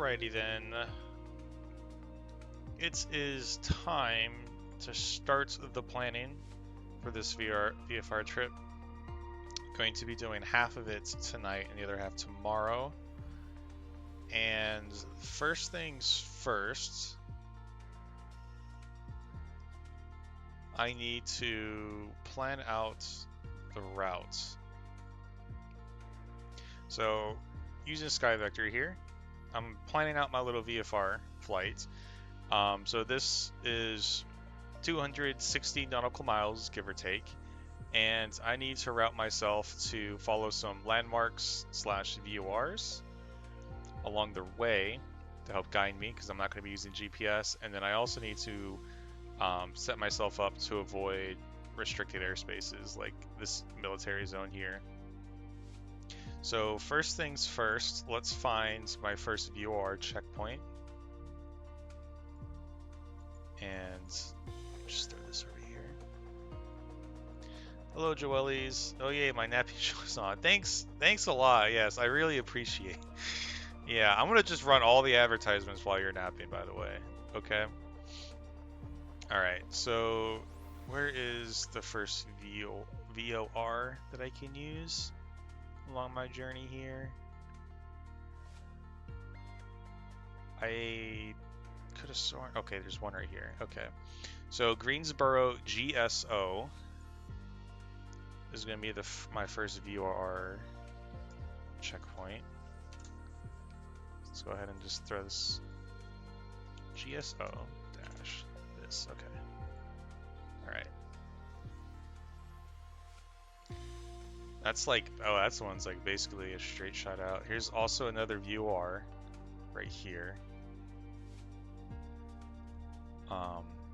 Alrighty then. It is time to start the planning for this VFR trip. Going to be doing half of it tonight and the other half tomorrow. And first things first, I need to plan out the routes. So using SkyVector here, I'm planning out my little VFR flight. So this is 260 nautical miles, give or take, and I need to route myself to follow some landmarks / VORs along the way to help guide me, because I'm not going to be using GPS. And then I also need to set myself up to avoid restricted airspaces like this military zone here. So first things first, let's find my first VOR checkpoint. And just throw this over here. Hello, Joellies. Oh yay, my nappy show's on. Thanks a lot. Yes, I really appreciate. Yeah, I'm gonna just run all the advertisements while you're napping, by the way. Okay. All right. So where is the first VOR that I can use along my journey here? I could have sworn. Okay, there's one right here. Okay, so Greensboro GSO is going to be my first VOR checkpoint. Let's go ahead and just throw this GSO dash this. Okay. All right. That's like, oh, that's the one's like basically a straight shot out. Here's also another VOR right here.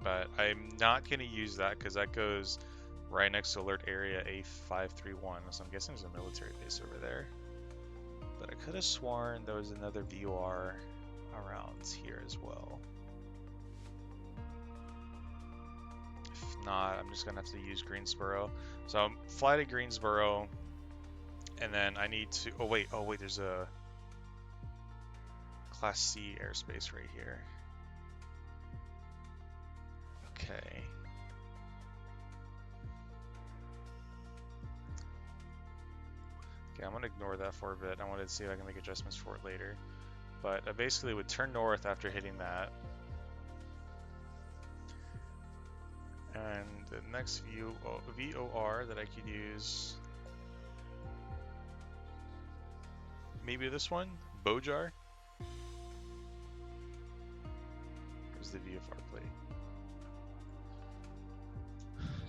But I'm not going to use that because that goes right next to alert area A531. So I'm guessing there's a military base over there. But I could have sworn there was another VOR around here as well. If not, I'm just going to have to use Greensboro. So I'll fly to Greensboro, and then I need to... Oh wait, there's a Class C airspace right here. Okay. Okay, I'm going to ignore that for a bit. I wanted to see if I can make adjustments for it later. But I basically would turn north after hitting that. And the next VOR that I could use... Maybe this one? Bojar? Where's the VFR plate?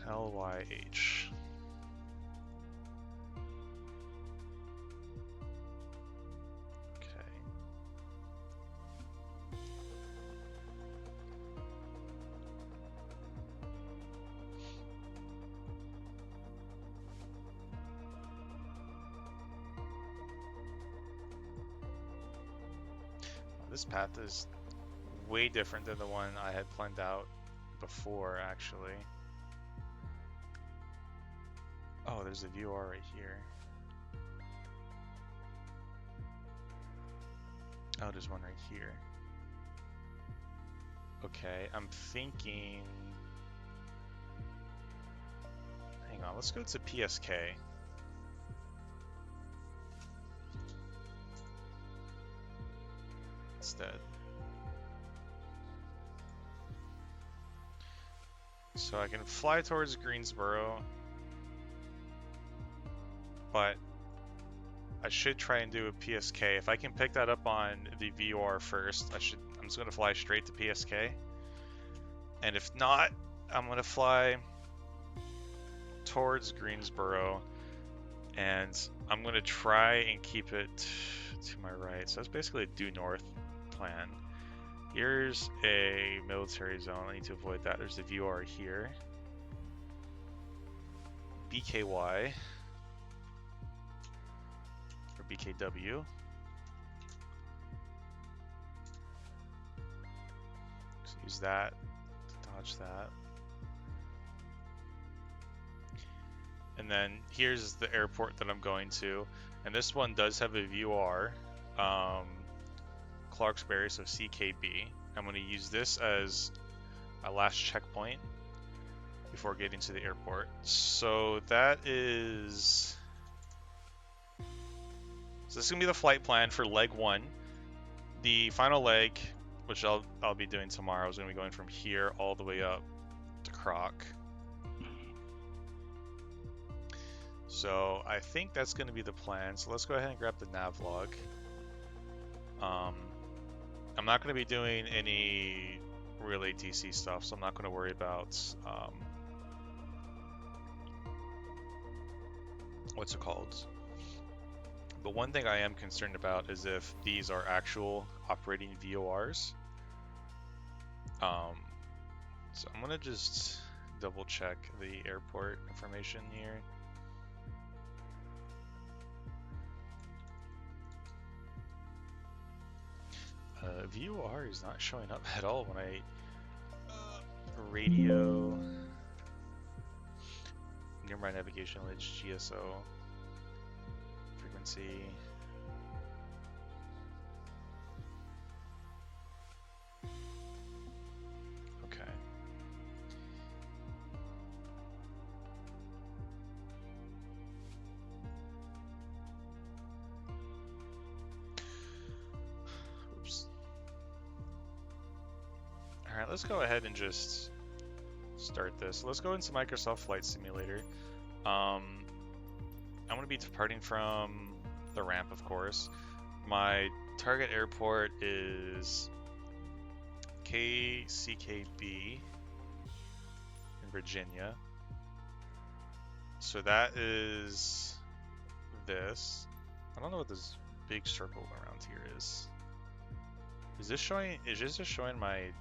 LYH. Okay. This path is way different than the one I had planned out before, actually. Oh, there's a VOR right here. Oh, there's one right here. Okay, I'm thinking... Hang on, let's go to PSK. Instead. So I can fly towards Greensboro, but I should try and do a PSK. If I can pick that up on the VOR first, I'm just gonna fly straight to PSK. And if not, I'm gonna fly towards Greensboro, and I'm gonna try and keep it to my right. So that's basically a due north plan. Here's a military zone. I need to avoid that. There's the VOR here. BKY. Or BKW. So use that to dodge that. And then here's the airport that I'm going to. And this one does have a VOR. Clarksbury, so CKB. I'm going to use this as my last checkpoint before getting to the airport. So that is... So this is going to be the flight plan for leg 1. The final leg, which I'll be doing tomorrow, is going to be going from here all the way up to Croc. So I think that's going to be the plan. So let's go ahead and grab the nav log. I'm not going to be doing any real ATC stuff, so I'm not going to worry about what's it called. But one thing I am concerned about is if these are actual operating VORs. So I'm going to just double check the airport information here. VOR is not showing up at all when I radio nearby navigation ledge GSO frequency. Okay. Oops. All right, let's go ahead and just start this. Let's go into Microsoft Flight Simulator. I'm going to be departing from the ramp, of course. My target airport is KCKB in Virginia. So that is this. I don't know what this big circle around here is. Is this just showing my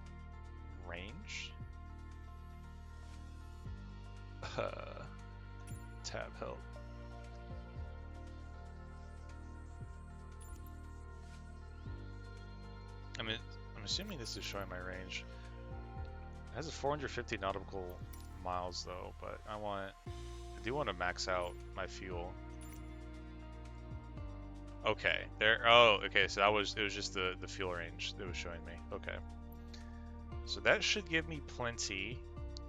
range? Tab help. I'm assuming this is showing my range. It has a 450 nautical miles though, but I do want to max out my fuel. Okay, there. Oh, okay. So it was just the fuel range that was showing me. Okay. So that should give me plenty.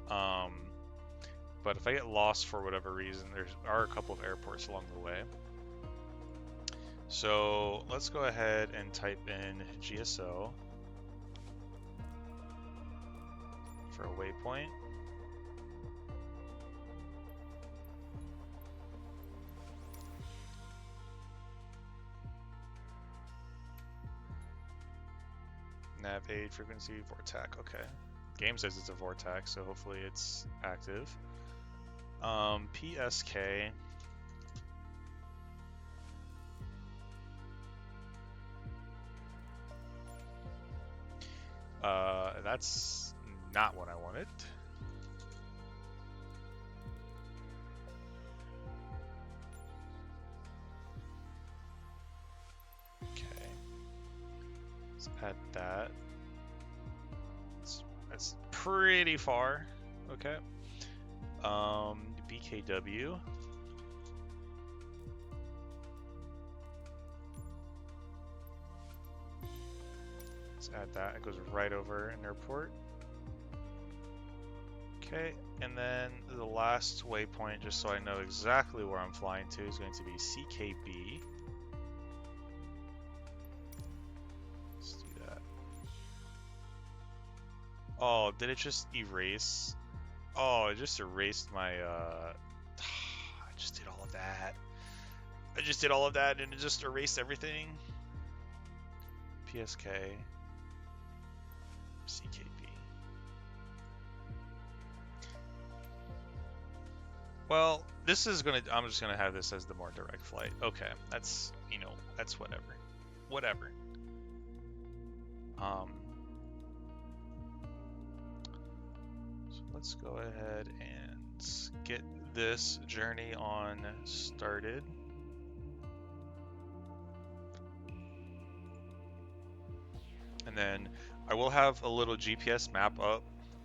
But if I get lost for whatever reason, there are a couple of airports along the way. So let's go ahead and type in GSO for a waypoint. Nav aid frequency vortac. Okay. Game says it's a vortac, so hopefully it's active. PSK. That's not what I wanted. Okay. Let's add that. That's pretty far. Okay. BKW. Let's add that. It goes right over an airport. Okay, and then the last waypoint, just so I know exactly where I'm flying to, is going to be CKB. Let's do that. Oh, did it just erase? Oh, it just erased my, I just did all of that. I just did all of that and it just erased everything. PSK. CKB. Well, this is I'm just gonna have this as the more direct flight. Okay, that's, that's whatever. Whatever. So let's go ahead and get this journey on started. And then I will have a little GPS map up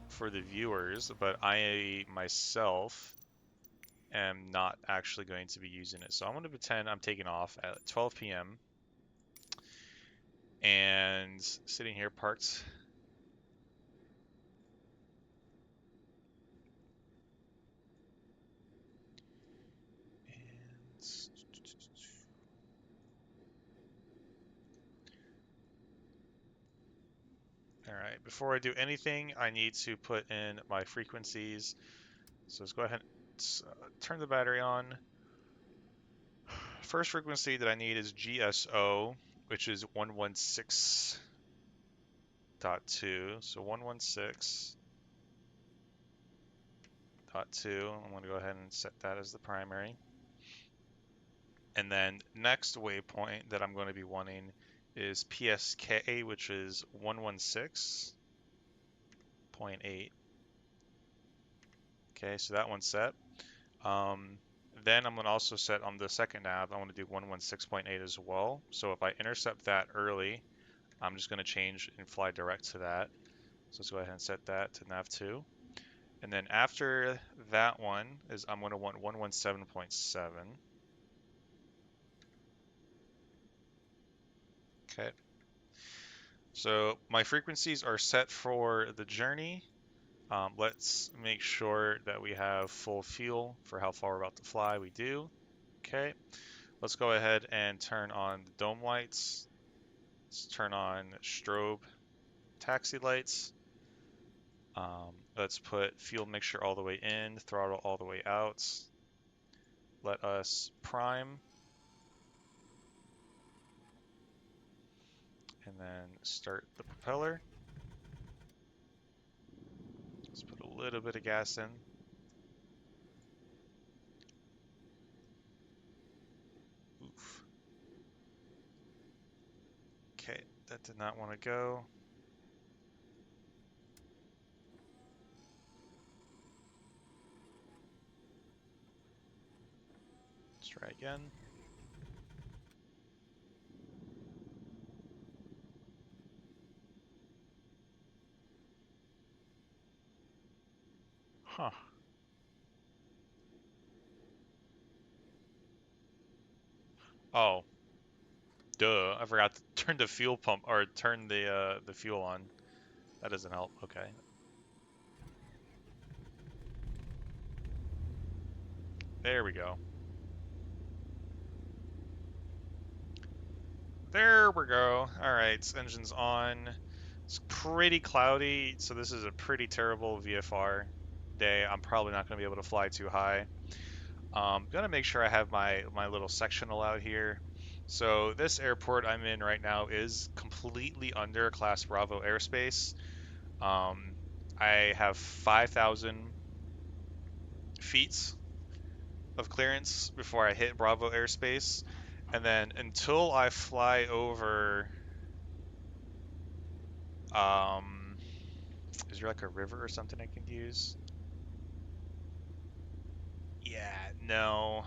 for the viewers, but I myself am not actually going to be using it. So I'm going to pretend I'm taking off at 12 p.m. and sitting here parked. And all right, before I do anything, I need to put in my frequencies. So let's go ahead and turn the battery on. First frequency that I need is GSO, which is 116.2. So 116.2. I'm going to go ahead and set that as the primary. And then next waypoint that I'm going to be wanting is PSK, which is 116.8. Okay, so that one's set. Then I'm going to also set on the second nav, I want to do 116.8 as well. So if I intercept that early, I'm just going to change and fly direct to that. So let's go ahead and set that to nav 2. And then after that one is I'm going to want 117.7. Okay. So my frequencies are set for the journey. Let's make sure that we have full fuel for how far we're about to fly. We do. Okay. Let's go ahead and turn on the dome lights. Let's turn on strobe taxi lights. Let's put fuel mixture all the way in, throttle all the way out. Let us prime. And then start the propeller. Let's put a little bit of gas in. Oof. Okay, that did not want to go. Let's try again. Huh. Oh, duh. I forgot to turn the fuel pump or turn the fuel on. That doesn't help. Okay. There we go. There we go. All right, engine's on. It's pretty cloudy, so this is a pretty terrible VFR day. I'm probably not going to be able to fly too high. Gonna make sure I have my little sectional out here. So this airport I'm in right now is completely under Class Bravo airspace. I have 5,000 feet of clearance before I hit Bravo airspace, and then until I fly over, is there like a river or something I can use? Yeah, no.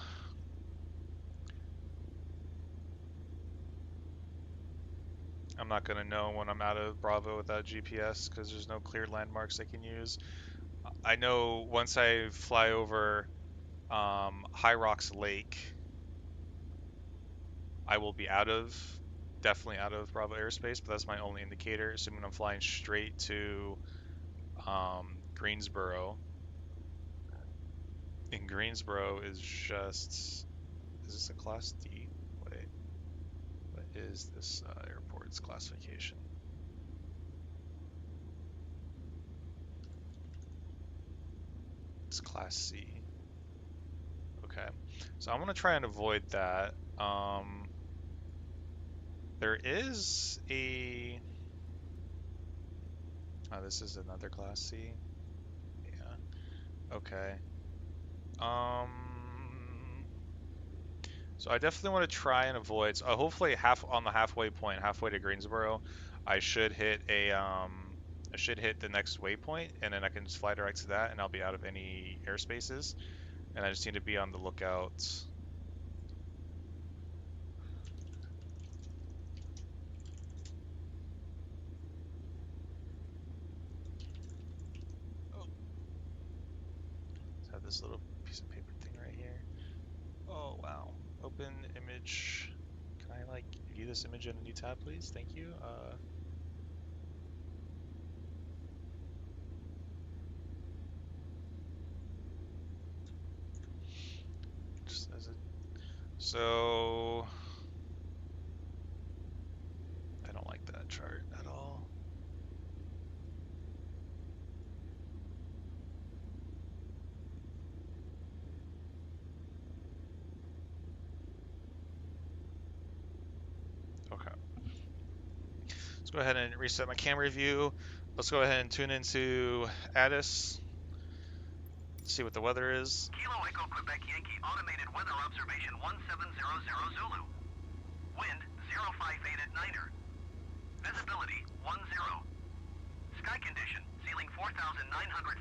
I'm not gonna know when I'm out of Bravo without GPS because there's no clear landmarks I can use. I know once I fly over High Rocks Lake, I will be definitely out of Bravo airspace, but that's my only indicator, assuming I'm flying straight to Greensboro. And Greensboro is just, is this a Class D? Wait, what is this airport's classification? It's Class C. Okay, so I'm gonna try and avoid that. There is a. Oh, this is another Class C. Yeah. Okay. Um. So I definitely want to try and avoid. So hopefully, on the halfway point, halfway to Greensboro, I should hit I should hit the next waypoint, and then I can just fly direct to that, and I'll be out of any airspaces. And I just need to be on the lookout. Oh, let's have this little piece of paper thing right here. Oh wow. Open image. Can I like view this image in a new tab, please? Thank you. Just as a, so I don't like that chart at all. Okay. Let's go ahead and reset my camera view. Let's go ahead and tune into Addis. See what the weather is. Kilo Echo Quebec Yankee Automated Weather Observation 1700 Zulu. Wind 058 at Niner. Visibility 10. Sky condition ceiling 4,900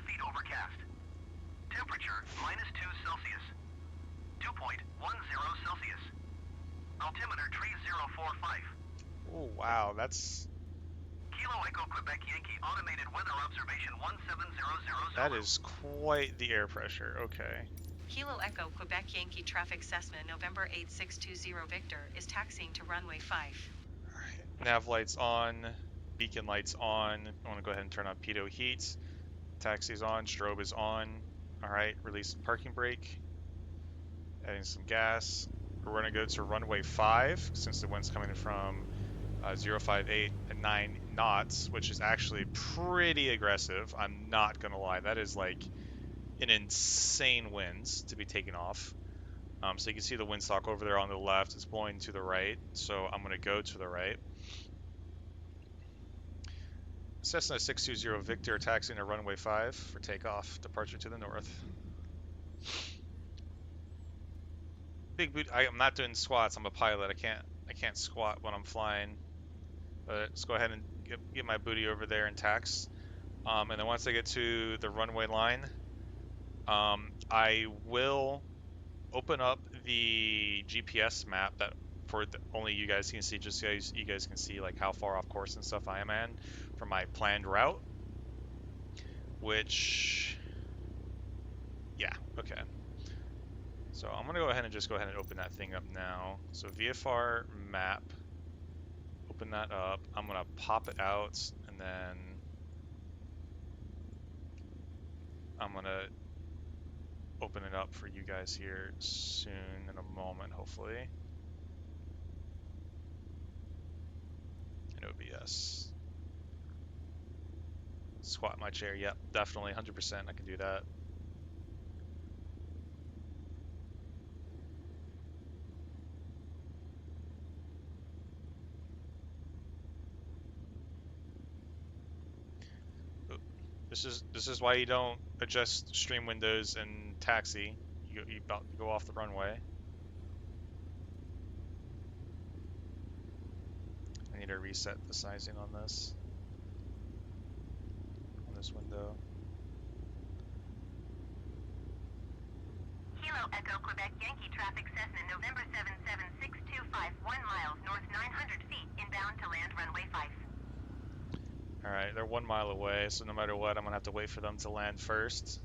feet overcast. Temperature -2 Celsius. Dew point 10 Celsius. Altimeter 3045. Oh wow, that's Kilo Echo Quebec Yankee Automated Weather Observation 1700 Zulu. that is quite the air pressure. Okay. Kilo Echo Quebec Yankee Traffic Cessna November 8620 Victor is taxiing to runway 5. Alright. Nav lights on, beacon lights on. I want to go ahead and turn on pitot heat. Taxi's on, strobe is on. Alright, release some parking brake. Adding some gas. We're going to go to runway 5 since the wind's coming from 058 at 9 knots, which is actually pretty aggressive. I'm not going to lie. That is like an insane winds to be taken off. So you can see the windsock over there on the left. It's blowing to the right, so I'm going to go to the right. Cessna 620 Victor taxiing to runway 5 for takeoff. Departure to the north. Big boot. I'm not doing squats. I'm a pilot. I can't squat when I'm flying. But let's go ahead and get my booty over there and tax. And then once I get to the runway line, I will open up the GPS map that only you guys can see, just so you guys can see like how far off course and stuff I am in for my planned route. Which, yeah, okay. So I'm gonna go ahead and just open that thing up now. So VFR map, open that up. I'm gonna pop it out, and then I'm gonna open it up for you guys here soon in a moment, hopefully. In OBS. Squat my chair. Yep, definitely 100%. I can do that. This is why you don't adjust stream windows in taxi. You about to go off the runway. I need to reset the sizing on this window. Kilo Echo Quebec Yankee Traffic Cessna November 77625 1 miles north 900 feet inbound to land runway 5. Alright, they're 1 mile away, so no matter what, I'm gonna have to wait for them to land first.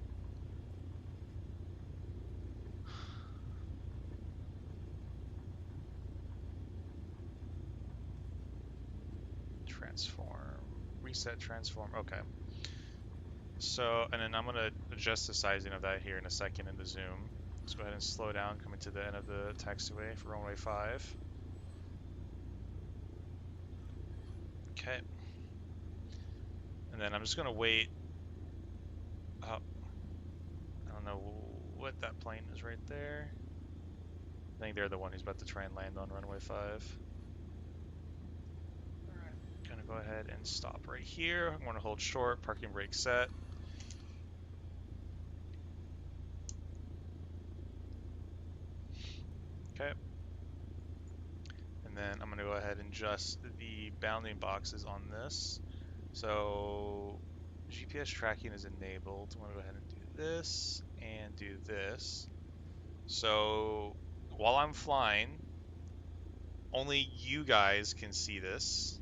Transform. Reset transform. Okay. So, and then I'm gonna adjust the sizing of that here in a second in the zoom. Let's go ahead and slow down, coming to the end of the taxiway for runway 5. Okay. And then I'm just gonna wait. I don't know what that plane is right there. I think they're the one who's about to try and land on runway 5. Alright, gonna go ahead and stop right here. I'm gonna hold short, parking brake set. Okay. And then I'm gonna go ahead and adjust the bounding boxes on this. So GPS tracking is enabled. I'm gonna go ahead and do this and do this. So while I'm flying, only you guys can see this,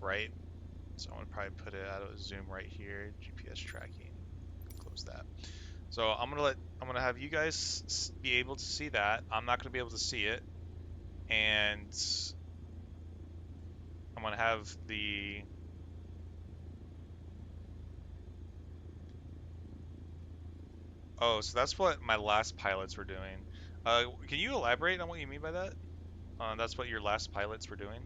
right? So I'm gonna probably put it out of zoom right here. GPS tracking. Close that. So I'm gonna have you guys be able to see that. I'm not gonna be able to see it. and I'm gonna have the so that's what my last pilots were doing. Can you elaborate on what you mean by that? That's what your last pilots were doing?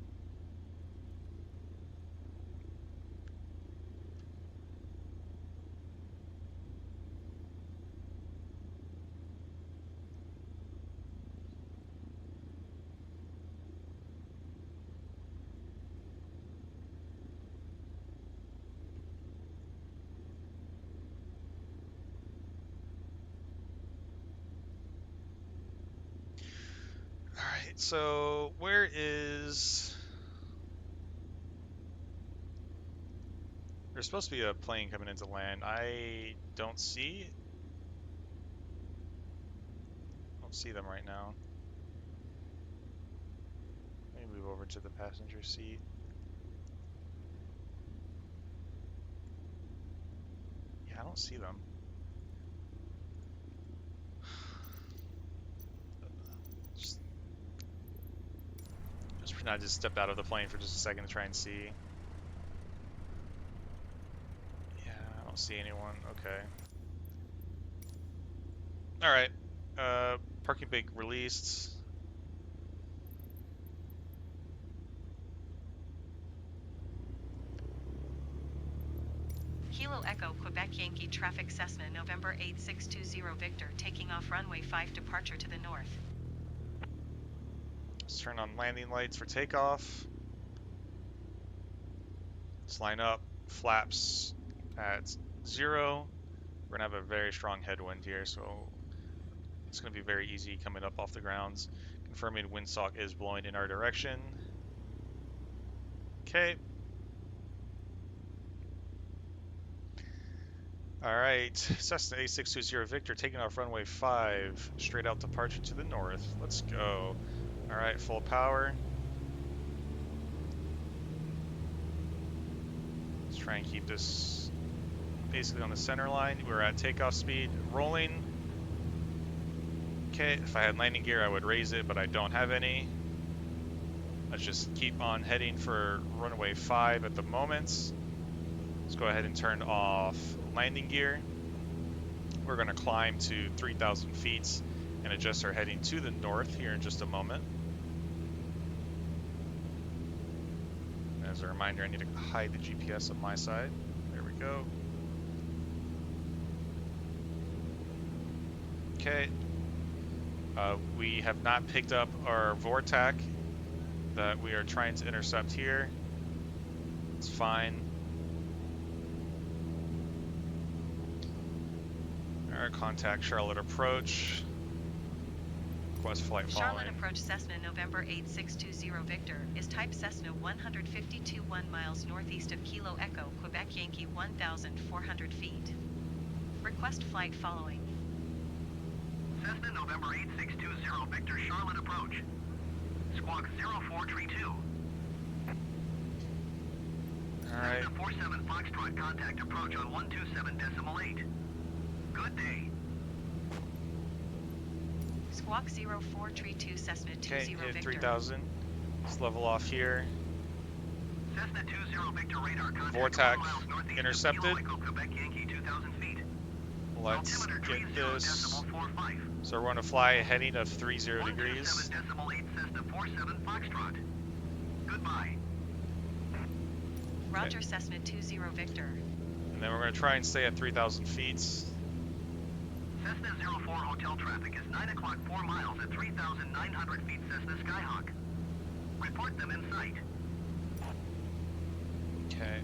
Alright, so where is... There's supposed to be a plane coming into land. I don't see them right now. Let me move over to the passenger seat. Yeah, I don't see them. I just stepped out of the plane for just a second to try and see. Yeah, I don't see anyone. Okay. Alright. Parking brake released. Kilo Echo Quebec Yankee Traffic Cessna November 8620 Victor taking off runway 5 departure to the north. Let's turn on landing lights for takeoff. Let's line up. Flaps at 0. We're going to have a very strong headwind here, so it's going to be very easy coming up off the grounds. Confirming windsock is blowing in our direction. Okay. Alright, Cessna 8620 Victor taking off runway 5, straight out departure to the north. Let's go. Alright, full power. Let's try and keep this basically on the center line. We're at takeoff speed, rolling. Okay, if I had landing gear I would raise it, but I don't have any. Let's just keep on heading for runway 5 at the moment. Let's go ahead and turn off landing gear. We're going to climb to 3,000 feet and adjust our heading to the north here in just a moment. As a reminder, I need to hide the GPS on my side. There we go. Okay. We have not picked up our VORTAC that we are trying to intercept here. It's fine. Alright, contact Charlotte approach. Request flight following. Charlotte approach Cessna November 8620 Victor is type Cessna 152.1 miles northeast of Kilo Echo, Quebec Yankee 1,400 feet. Request flight following. Cessna November 8620 Victor, Charlotte approach. Squawk 0432. Alright. Cessna 47 Foxtrot, contact approach on 127.8. Good day. Squawk 0432 Cessna 20 Okay, hit Victor. 3,000. Let's level off here. Cessna 20 Victor radar contact VORTAC 4 miles northeast intercepted. of Kilo Echo, Quebec Yankee 2,000 feet. Let's Altimeter get 30 this. decimal 45. So we're going to fly a heading of 30 degrees. 127.8 Cessna 47 Foxtrot. Goodbye. Roger Cessna 20 Victor. And then we're going to try and stay at 3,000 feet. Cessna 04 hotel traffic is 9 o'clock 4 miles at 3,900 feet Cessna Skyhawk. Report them in sight. Okay.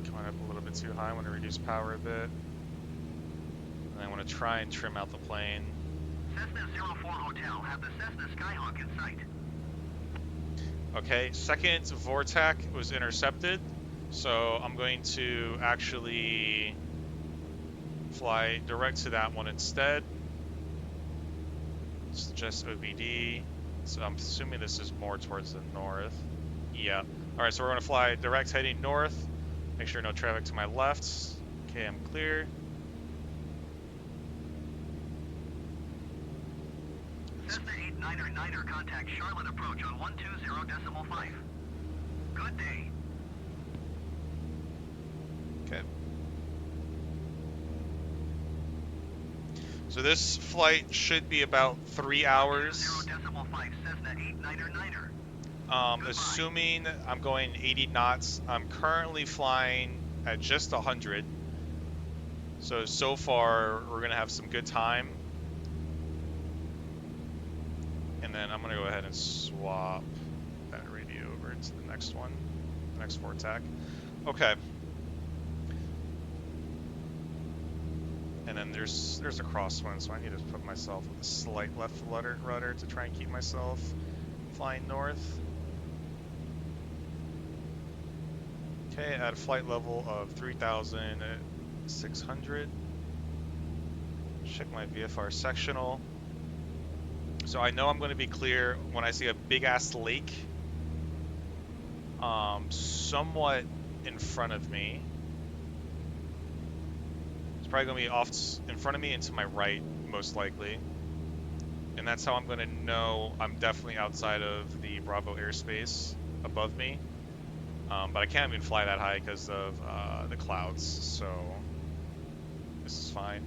Coming up a little bit too high. I want to reduce power a bit. And I want to try and trim out the plane. Cessna 04 hotel, have the Cessna Skyhawk in sight. Okay, second VORTAC was intercepted. So I'm going to actually fly direct to that one instead. It's just OBD. So I'm assuming this is more towards the north. Yeah. Alright, so we're going to fly direct heading north. Make sure no traffic to my left. Okay, I'm clear. Cessna Niner, contact Charlotte approach on 120.5. Good day. Okay. So this flight should be about 3 hours. 0.5 Cessna 899er. Assuming I'm going 80 knots, I'm currently flying at just 100. So far, we're going to have some good time. And then I'm going to go ahead and swap that radio over to the next one, the next VORTAC. Okay. And then there's a crosswind, so I need to put myself with a slight left rudder to try and keep myself flying north. Okay, at a flight level of 3,600. Check my VFR sectional. So I know I'm going to be clear when I see a big ass lake somewhat in front of me. It's probably going to be off in front of me and to my right, most likely. And that's how I'm going to know I'm definitely outside of the Bravo airspace above me. But I can't even fly that high because of the clouds, so this is fine.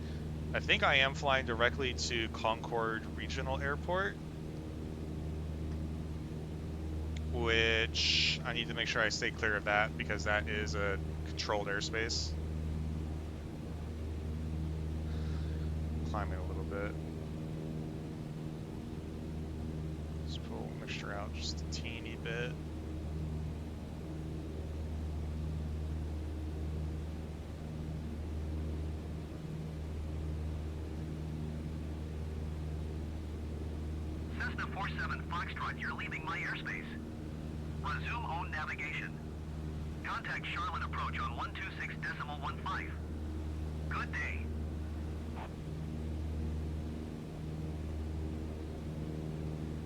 I think I am flying directly to Concord Regional Airport, which I need to make sure I stay clear of that because that is a controlled airspace. Climbing a little bit. Let's pull the mixture out just a teeny bit. Cessna 47 Foxtrot, you're leaving my airspace. Resume own navigation. Contact Charlotte approach on 126.15. Good day.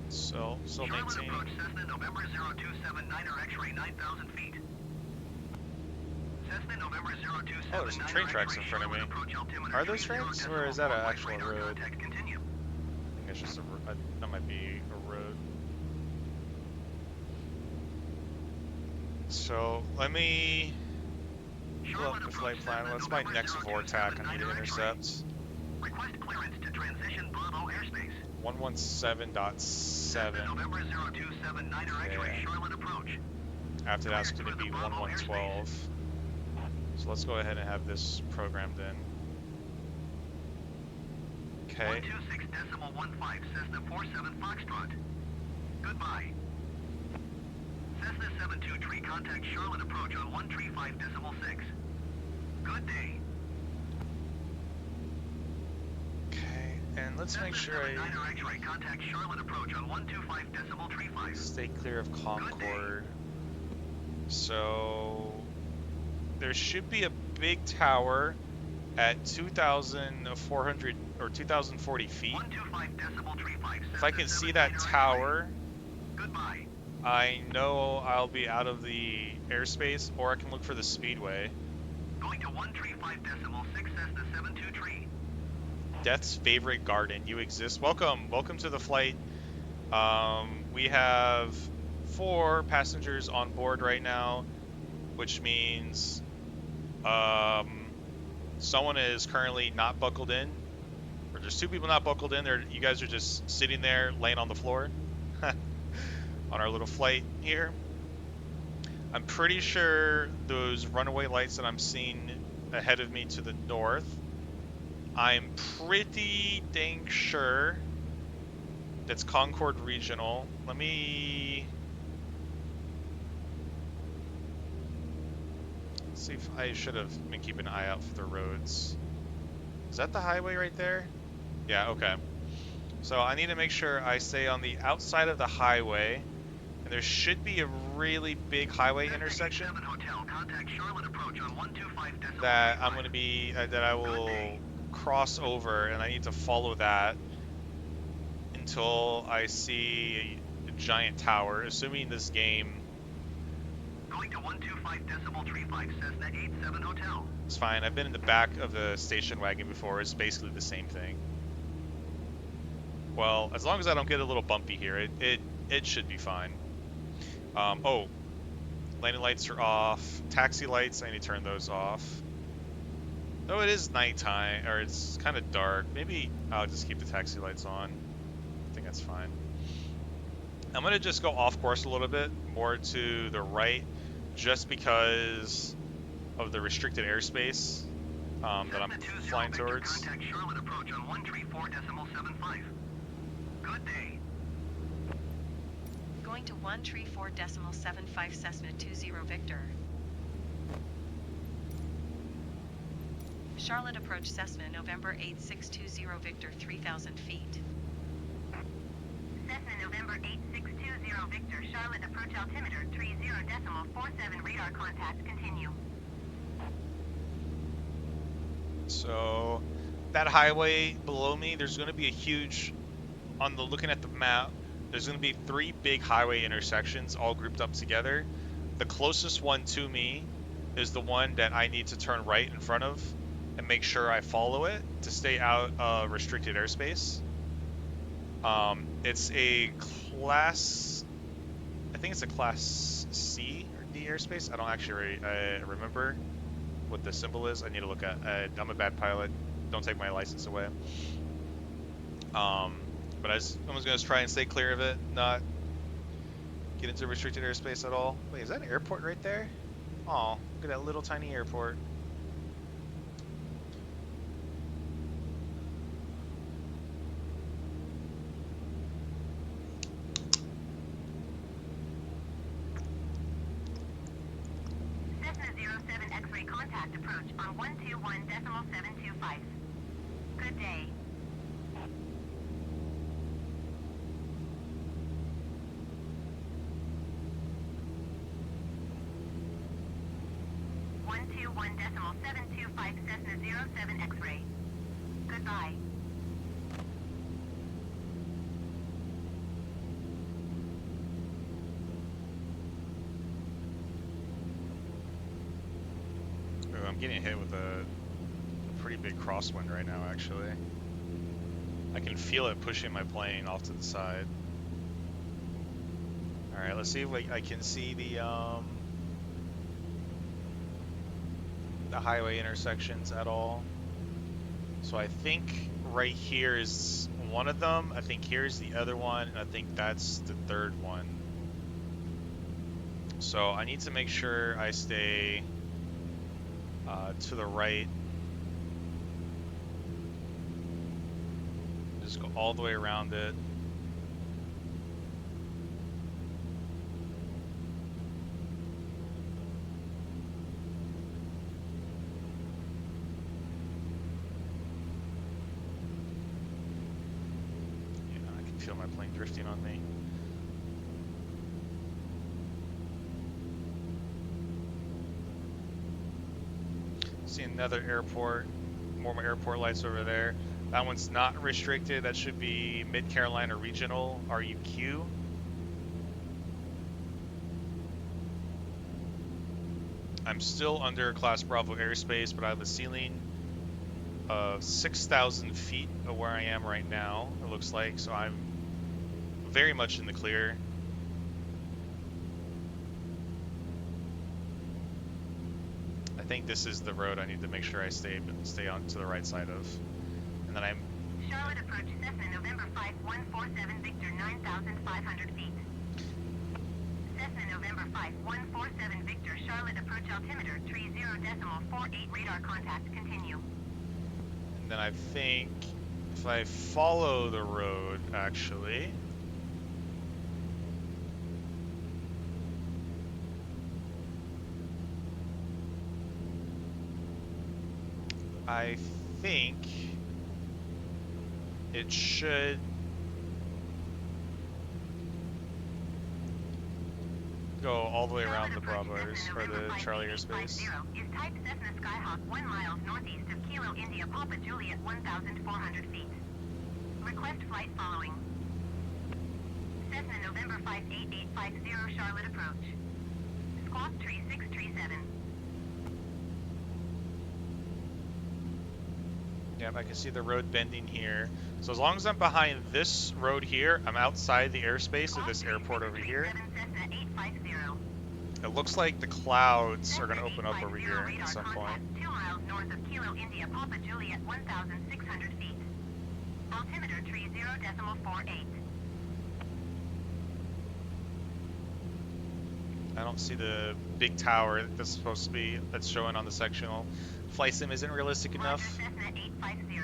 So Charlotte maintain. approach Cessna November 0279er X-ray 9,000 feet. Cessna November 0279er Oh, there's some train tracks in front of me. Are those trains, or is that an actual road? I think it's just that might be a road. So let me pull up the flight plan. What's my next VORTAC I need to intercept? Request clearance to transition Bravo airspace. 117.7. November 0279er X-ray Charlotte approach. After that's going to be 1112. So let's go ahead and have this programmed in. Okay. 126.15 Cessna 47 Foxtrot. Goodbye. Cessna 723 contact Charlotte approach on 135.6. Good day. Okay, and let's make sure I X-ray contact Charlotte approach on 125.35. stay clear of Concord. So there should be a big tower at 2,400 or 2,040 feet. 125.35. If I can see that tower, Goodbye. I know I'll be out of the airspace, or I can look for the speedway. Going to 135.6 Cessna 723. Death's favorite garden, you exist. Welcome to the flight. We have 4 passengers on board right now, which means someone is currently not buckled in, or there's 2 people not buckled in. You guys are just sitting there, laying on the floor on our little flight here. I'm pretty sure those runaway lights that I'm seeing ahead of me to the north, I'm pretty dang sure that's Concord Regional. Let me see if I should have been keeping an eye out for the roads. Is that the highway right there? Yeah, okay. So I need to make sure I stay on the outside of the highway, and there should be a really big highway intersection that I'm going to be, that I will cross over, and I need to follow that until I see a giant tower, assuming this game Going to 125.35 Cessna 87 Hotel. it's fine. I've been in the back of the station wagon before. It's basically the same thing. Well, as long as I don't get a little bumpy here, it should be fine. Oh, landing lights are off. Taxi lights, I need to turn those off. Though it is nighttime, or it's kind of dark. Maybe I'll just keep the taxi lights on. I think that's fine. I'm going to just go off course a little bit, more to the right, just because of the restricted airspace that I'm flying towards. Contact Charlotte approach on 134.75. Good day. Going to 134.75 Cessna 20 Victor. Charlotte approach Cessna November 8620 Victor 3000 feet. Cessna November 8620 Victor, Charlotte approach altimeter 30.47 radar contact, continue. So that highway below me, there's going to be a huge, looking at the map, there's going to be 3 big highway intersections all grouped up together. The closest one to me is the one that I need to turn right in front of and make sure I follow it to stay out of restricted airspace. It's a class, I think it's a class C or D airspace. I don't actually remember what the symbol is. I need to look at. I'm a bad pilot. Don't take my license away. But I was going to try and stay clear of it, not get into restricted airspace at all. Wait, is that an airport right there? Oh, look at that little tiny airport. Cessna 07 X-ray contact approach on 121.725. Good day. .725 Cessna 07 X-ray. Goodbye. Ooh, I'm getting hit with a pretty big crosswind right now, actually. I can feel it pushing my plane off to the side. Alright, let's see if I can see the highway intersections at all. So I think right here is one of them. I think here's the other one, and I think that's the third one. So I need to make sure I stay to the right. Just go all the way around it. Feel my plane drifting on me. See another airport, more airport lights over there. That one's not restricted. That should be Mid Carolina Regional, RUQ. I'm still under Class Bravo airspace, but I have a ceiling of 6,000 feet of where I am right now, it looks like, so I'm very much in the clear. I think this is the road I need to make sure I stay on to the right side of. And then I'm... Charlotte approach Cessna November 5147 Victor 9,500 feet. Cessna November 5147 Victor, Charlotte approach altimeter 30.48 radar contact, continue. And then I think if I follow the road, actually, I think it should go all the way around the Bravos, or the Charlie airspace. Is type Cessna Skyhawk 1 miles northeast of Kilo India Papa Juliet 1,400 feet. Request flight following. Cessna November 58850 Charlotte approach. Squawk 3637. Yep, I can see the road bending here. So as long as I'm behind this road here, I'm outside the airspace of this airport over here. It looks like the clouds are going to open up over here at some point. 2 miles north of Kilo India Papa Juliet 1,600 feet. Altimeter tree 0.48. I don't see the big tower that's supposed to be, that's showing on the sectional. Flight sim isn't realistic enough. Cessna 850.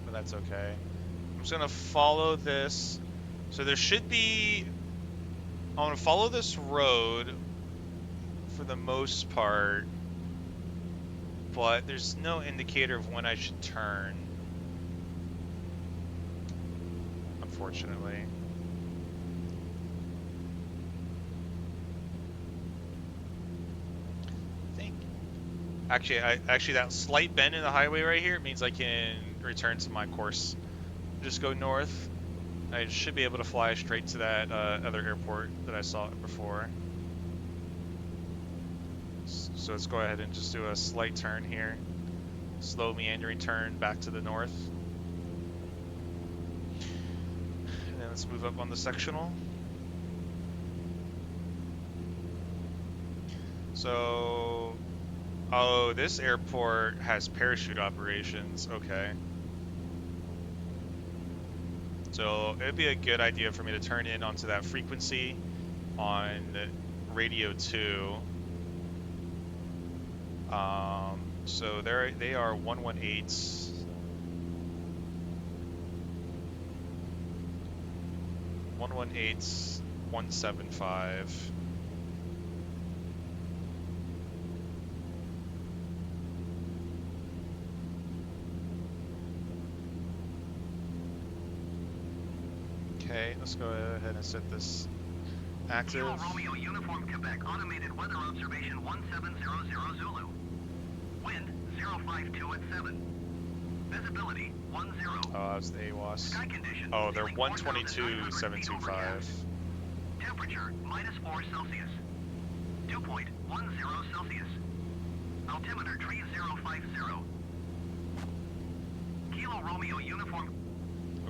But that's okay. I'm just gonna follow this. So there should be, I want to follow this road for the most part, but there's no indicator of when I should turn, unfortunately. Actually, that slight bend in the highway right here means I can return to my course. Just go north. I should be able to fly straight to that other airport that I saw before. So let's go ahead and just do a slight turn here. Slow meandering turn back to the north. And then let's move up on the sectional. So... oh, this airport has parachute operations. Okay. So it'd be a good idea for me to turn in onto that frequency on radio 2. So they are 118. 175. Okay, let's go ahead and set this active. Kilo Romeo Uniform Quebec automated weather observation 1700 Zulu. Wind 052 at 7. Visibility 10. Oh, that's the AWAS. Sky conditions. Oh, they're ceiling 122.725. Temperature -4 Celsius. Dew point 10 Celsius. Altimeter 3050. Kilo Romeo Uniform.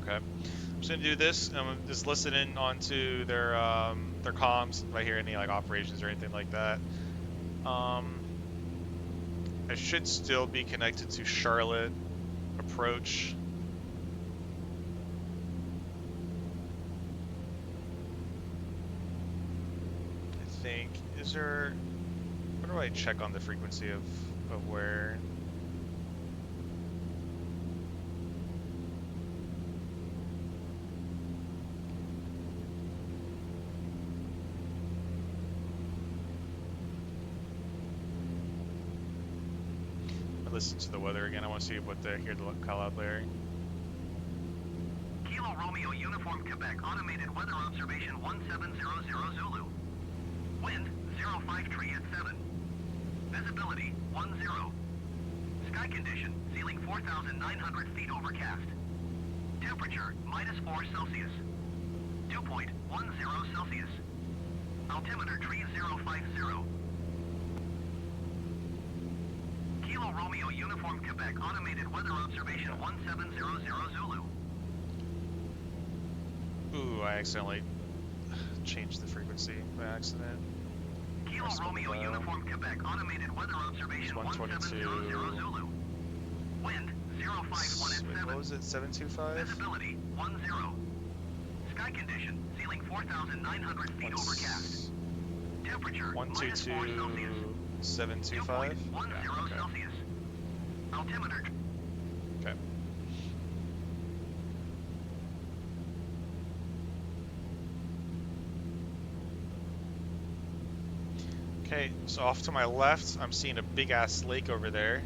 Okay. I'm just gonna do this. I'm just listening onto their comms if I hear any like operations or anything like that. I should still be connected to Charlotte approach. I think, is there, where do I check on the frequency of where? Listen to the weather again. I want to see what hear the call out there. Kilo Romeo Uniform Quebec automated weather observation 1700 Zulu. Wind 053 at 7. Visibility 10. Sky condition ceiling 4,900 feet overcast. Temperature -4 Celsius. Dew point 10 Celsius. Altimeter 3050. Kilo Romeo Uniform Quebec automated weather observation 1700 Zulu. Ooh, I accidentally changed the frequency by accident. Kilo Romeo Uniform Quebec automated weather observation 1700 Zulu. Wind 051 at 7. What was it, 725? Visibility 10. Sky condition ceiling 4,900 feet overcast. Temperature -4 Celsius. 725? 10 Celsius. Altimeter. Okay. Okay, so off to my left, I'm seeing a big ass lake over there.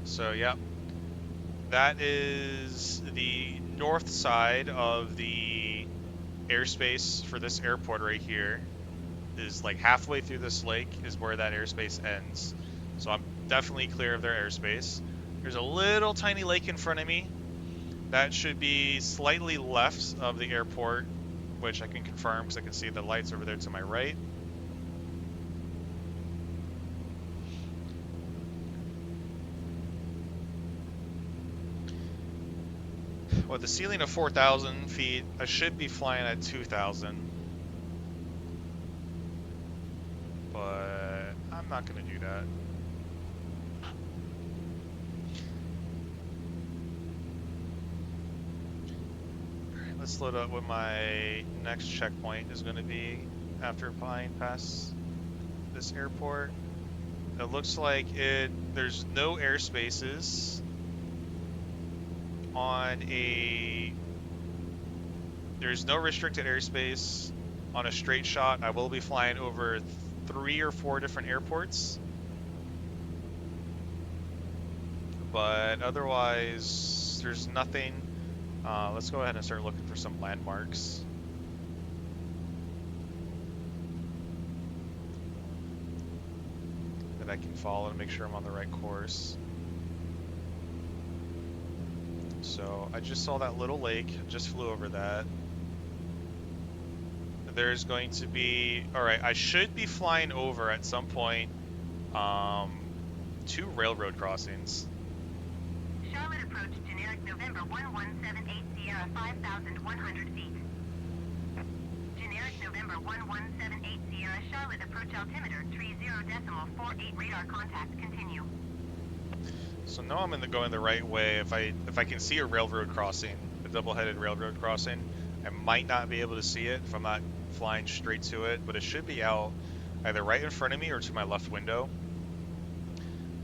So, yeah. That is the north side of the airspace for this airport right here. Is like halfway through this lake is where that airspace ends. So I'm definitely clear of their airspace. There's a little tiny lake in front of me. That should be slightly left of the airport which I can confirm because I can see the lights over there to my right. With a ceiling of 4,000 feet, I should be flying at 2,000. But I'm not going to do that. Alright, let's load up what my next checkpoint is going to be after flying past this airport. It looks like there's no airspaces on there's no restricted airspace on a straight shot. I will be flying over 3 or 4 different airports, but otherwise there's nothing. Let's go ahead and start looking for some landmarks. That I can follow to make sure I'm on the right course. So I just saw that little lake, just flew over that. There's going to be, alright, I should be flying over at some point 2 railroad crossings. Charlotte approach generic November 1178 Sierra 5,100 feet. Generic November 1178 Sierra Charlotte approach altimeter 30.48 radar contact continue. So now I'm going the right way. If I can see a railroad crossing, a double-headed railroad crossing, I might not be able to see it if I'm not flying straight to it, but it should be out either right in front of me or to my left window.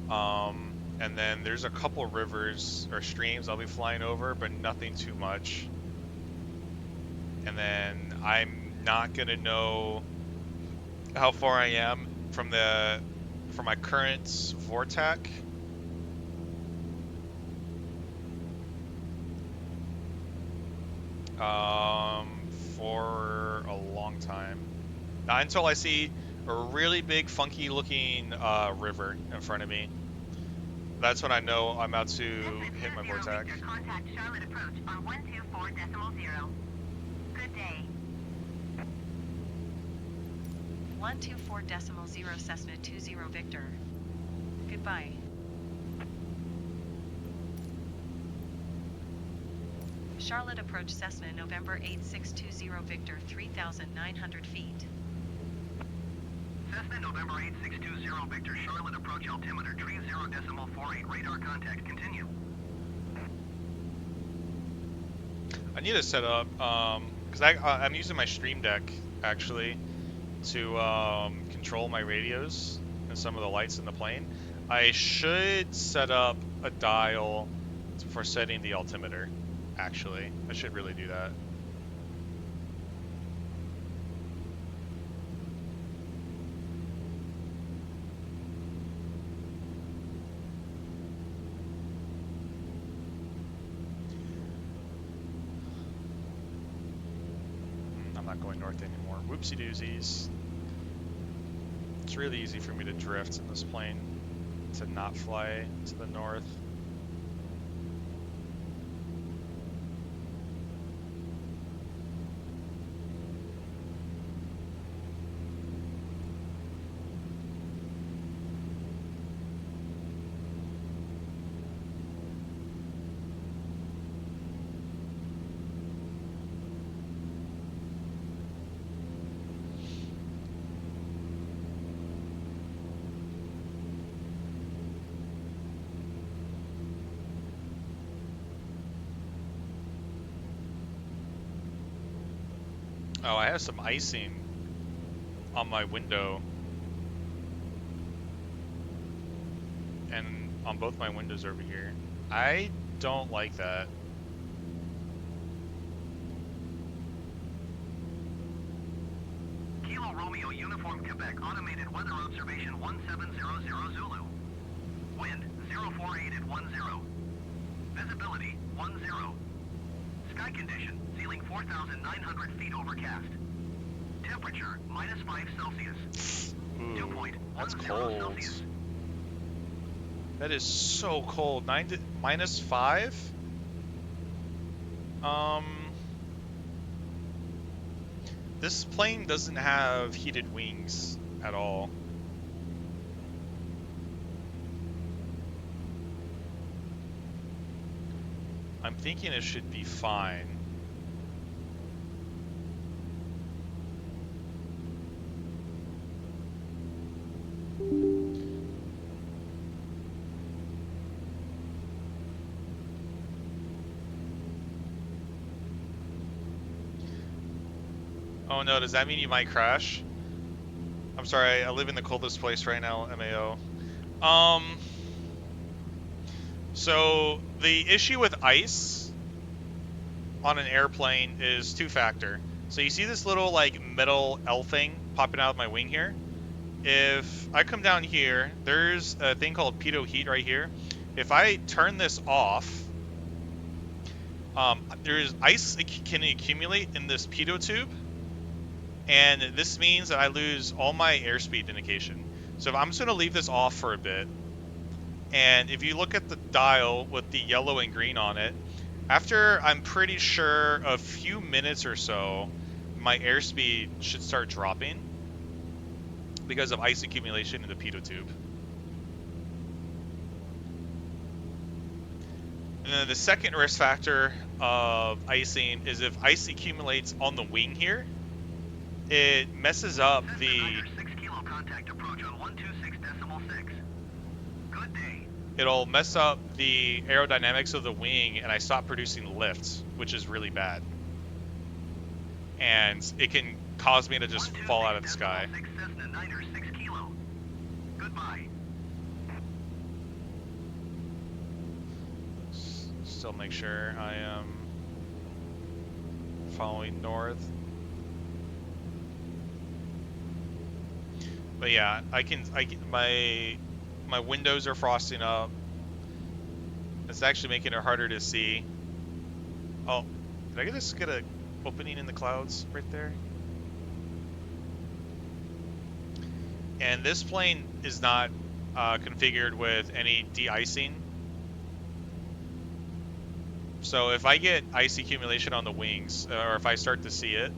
And then there's a couple rivers or streams I'll be flying over, but nothing too much. And then I'm not gonna know how far I am from my current vortex. For a long time. Not until I see a really big, funky looking river in front of me. That's when I know I'm about to hit my vortex. Contact Charlotte approach on 124.0. Good day. 124.0 Cessna 20 Victor. Goodbye. Charlotte approach Cessna November 8620 Victor 3,900 feet. Cessna November 8620 Victor Charlotte approach altimeter 30.48 radar contact continue. I need to set up, because I'm using my Stream Deck actually to control my radios and some of the lights in the plane. I should set up a dial for setting the altimeter. Actually, I should really do that. I'm not going north anymore. Whoopsie doozies. It's really easy for me to drift in this plane to not fly to the north. Oh, I have some icing on my window. And on both my windows over here. I don't like that. Kilo Romeo Uniform Quebec automated weather observation 1700 Zulu. Wind 048 at 10. Visibility 10. Sky condition ceiling 4,900 feet overcast. Temperature -5 Celsius. Ooh, Dew point that's 10 cold. Celsius. That is so cold. -5? This plane doesn't have heated wings at all. I'm thinking it should be fine. Oh no, does that mean you might crash? I'm sorry, I live in the coldest place right now, MAO. So the issue with ice on an airplane is two-factor. So you see this little like metal L thing popping out of my wing here? If I come down here, there's a thing called pitot heat right here. If I turn this off, there's ice can accumulate in this pitot tube, and this means that I lose all my airspeed indication. So if I'm just going to leave this off for a bit, and if you look at the dial with the yellow and green on it, after I'm pretty sure a few minutes or so, my airspeed should start dropping because of ice accumulation in the pitot tube. And then the second risk factor of icing is if ice accumulates on the wing here, it messes up the... 6 kilo contact approach on 126.6. Good day. It'll mess up the aerodynamics of the wing, and I stop producing lift, which is really bad. And it can cause me to just fall out of the sky. Cessna Niner 6 kilo. Goodbye. Still make sure I am following north. But yeah, my windows are frosting up. It's actually making it harder to see. Oh, did I just get a opening in the clouds right there? And this plane is not configured with any de-icing. So if I get ice accumulation on the wings, or if I start to see it,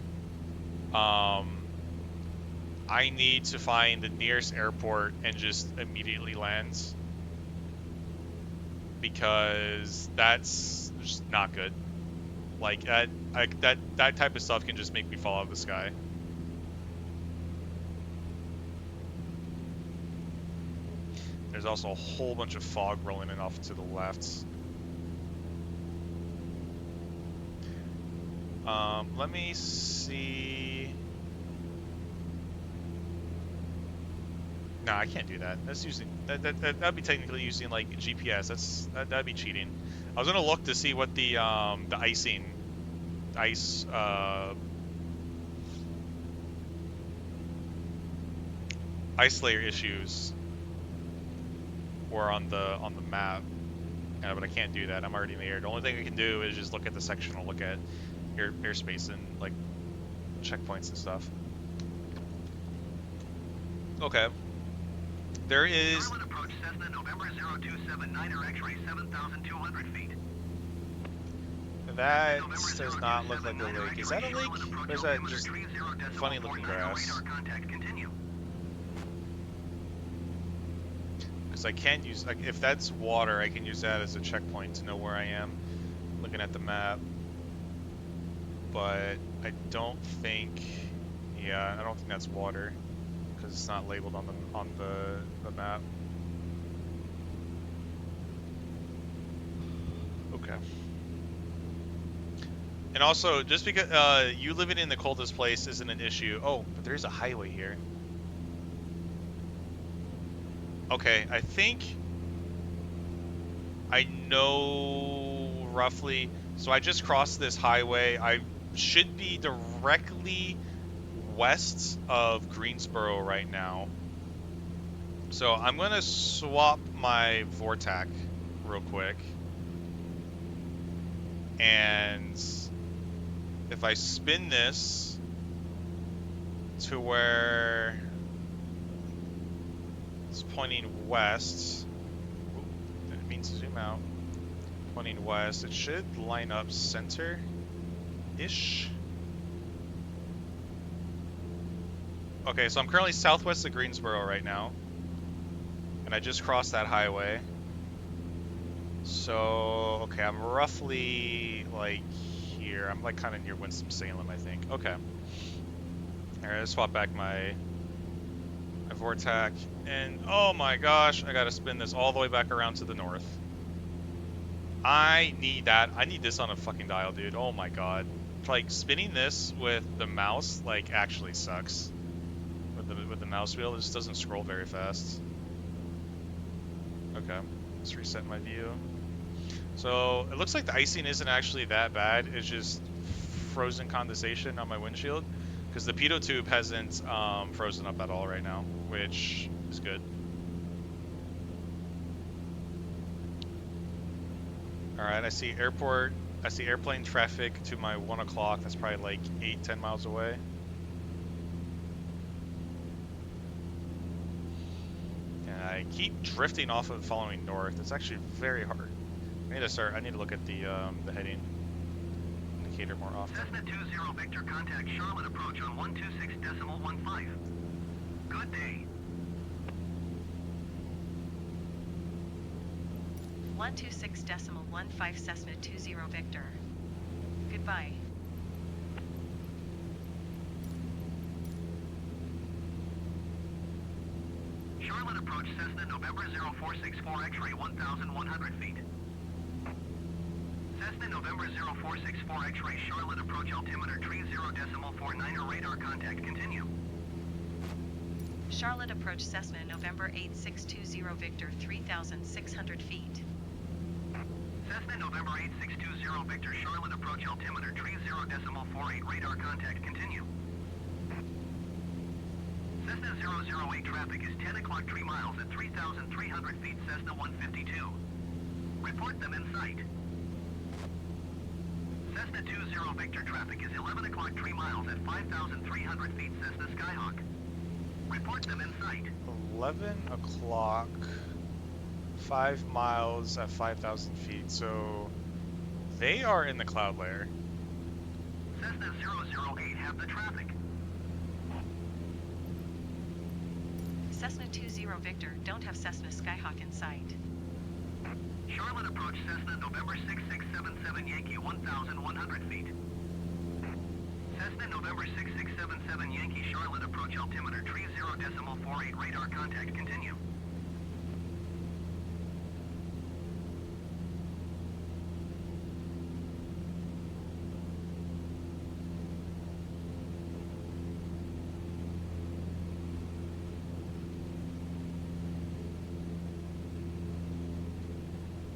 I need to find the nearest airport and just immediately land, because that's just not good. Like that type of stuff can just make me fall out of the sky. There's also a whole bunch of fog rolling in off to the left. Let me see. No, I can't do that. That's using that'd be technically using like GPS. That'd be cheating. I was gonna look to see what the ice layer issues were on the map, but I can't do that. I'm already in the air. The only thing I can do is just look at the sectional, look at airspace and like checkpoints and stuff. Okay. There is... Charlotte approach Cessna November 0279 or X-ray 7,200 feet. That does not look like a lake. Is that a lake? Or is that just funny looking grass? Because I can use, like, if that's water, I can use that as a checkpoint to know where I am looking at the map. But I don't think, yeah, I don't think that's water, because it's not labeled on the map. Okay. And also, just because you living in the coldest place isn't an issue. Oh, but there's a highway here. Okay, I think I know roughly. So I just crossed this highway. I should be directly west of Greensboro right now. So I'm going to swap my Vortac real quick. And if I spin this to where it's pointing west, that means zoom out, pointing west, it should line up center-ish. Okay, so I'm currently southwest of Greensboro right now. And I just crossed that highway. So, okay, I'm roughly, like, here. I'm, like, kind of near Winston-Salem, I think. Okay. Alright, let's swap back my Vortac. And, oh my gosh, I gotta spin this all the way back around to the north. I need that. I need this on a fucking dial, dude. Oh my god. Like, spinning this with the mouse, like, actually sucks. With the mouse wheel, it just doesn't scroll very fast. Okay, let's reset my view. So, it looks like the icing isn't actually that bad. It's just frozen condensation on my windshield. Because the pitot tube hasn't frozen up at all right now, which is good. Alright, I see airplane traffic to my 1 o'clock. That's probably like 8-10 miles away. And I keep drifting off of following north. It's actually very hard. I need to look at the heading indicator more often. Cessna 20 Victor, contact Charlotte approach on 126.15. Good day. 126.15 Cessna 20 Victor. Goodbye. Charlotte approach Cessna November 0464 X-ray 1,100 feet. Cessna November 0464 X-ray Charlotte approach altimeter 30.49 radar contact continue. Charlotte approach Cessna November 8620 Victor 3,600 feet. Cessna November 8620 Victor Charlotte approach altimeter 30.48 radar contact continue. Cessna 008 traffic is 10 o'clock 3 miles at 3,300 feet Cessna 152. Report them in sight. Cessna 20 Victor traffic is 11 o'clock 3 miles at 5,300 feet Cessna Skyhawk. Report them in sight. 11 o'clock, 5 miles at 5,000 feet. So they are in the cloud layer. Cessna 008 have the traffic. Cessna 20 Victor don't have Cessna Skyhawk in sight. Charlotte approach Cessna November 6677 Yankee 1,100 feet. Cessna November 6677 Yankee Charlotte approach altimeter 30.48 radar contact continue.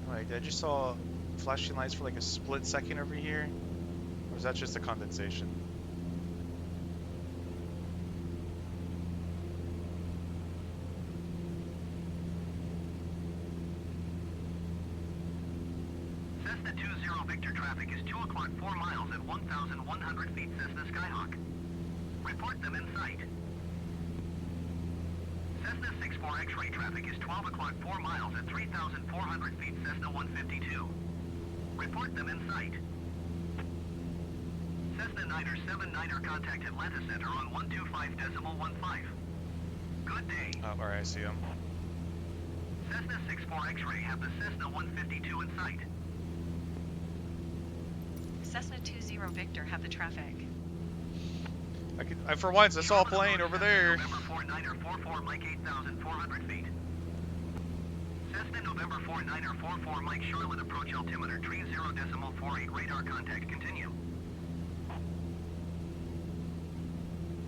Like, I just saw flashing lights for like a split second over here. Or is that just a condensation? Cessna 20 Victor traffic is 2 o'clock 4 miles at 1,100 feet Cessna Skyhawk. Report them in sight. Cessna 64 X-ray traffic is 12 o'clock 4 miles at 3,400 feet Cessna 152. Report them in sight. Cessna Niner 7 Niner contact Atlanta Center on 125.15. Good day. Oh, alright, I see him. Cessna 64 X-ray have the Cessna 152 in sight. Cessna 20 Victor have the traffic. For once, I saw a plane over there. November 4 Niner 44 Mike 8,400 feet. Cessna November 4 Niner 44 Mike Charlotte approach altimeter 30.48 radar contact continue.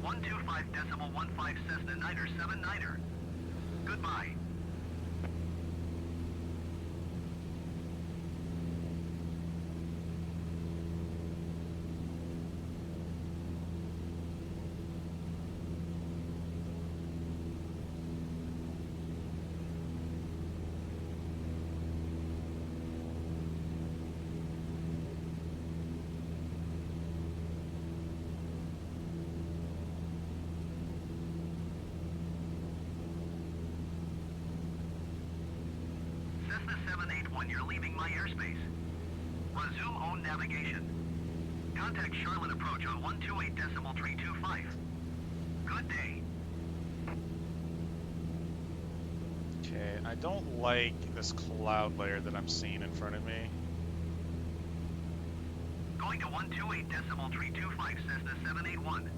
125.15 Cessna Niner 7 Niner. Goodbye. Cessna 781, you're leaving my airspace. Resume own navigation. Contact Charlotte approach on 128.325. Good day. Okay, I don't like this cloud layer that I'm seeing in front of me. Going to 128.325, Cessna 781.